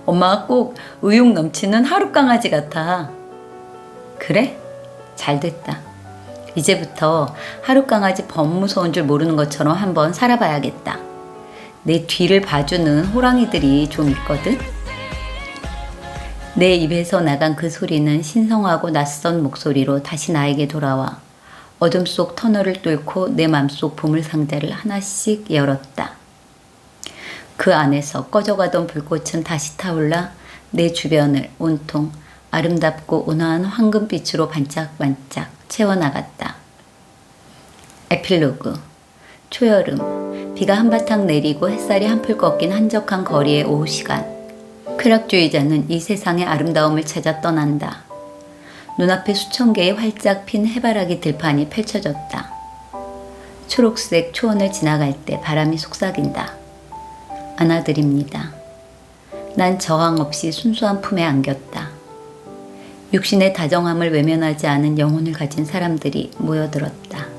엄마가 꼭 의욕 넘치는 하룻강아지 같아. 그래? 잘 됐다. 이제부터 하룻강아지 범무서운 줄 모르는 것처럼 한번 살아봐야겠다. 내 뒤를 봐주는 호랑이들이 좀 있거든? 내 입에서 나간 그 소리는 신성하고 낯선 목소리로 다시 나에게 돌아와 어둠 속 터널을 뚫고 내 맘속 보물상자를 하나씩 열었다. 그 안에서 꺼져가던 불꽃은 다시 타올라 내 주변을 온통 아름답고 온화한 황금빛으로 반짝반짝 채워나갔다. 에필로그. 초여름, 비가 한바탕 내리고 햇살이 한풀 꺾인 한적한 거리의 오후 시간. 쾌락주의자는 이 세상의 아름다움을 찾아 떠난다. 눈앞에 수천 개의 활짝 핀 해바라기 들판이 펼쳐졌다. 초록색 초원을 지나갈 때 바람이 속삭인다. 안아드립니다. 난 저항 없이 순수한 품에 안겼다. 육신의 다정함을 외면하지 않은 영혼을 가진 사람들이 모여들었다.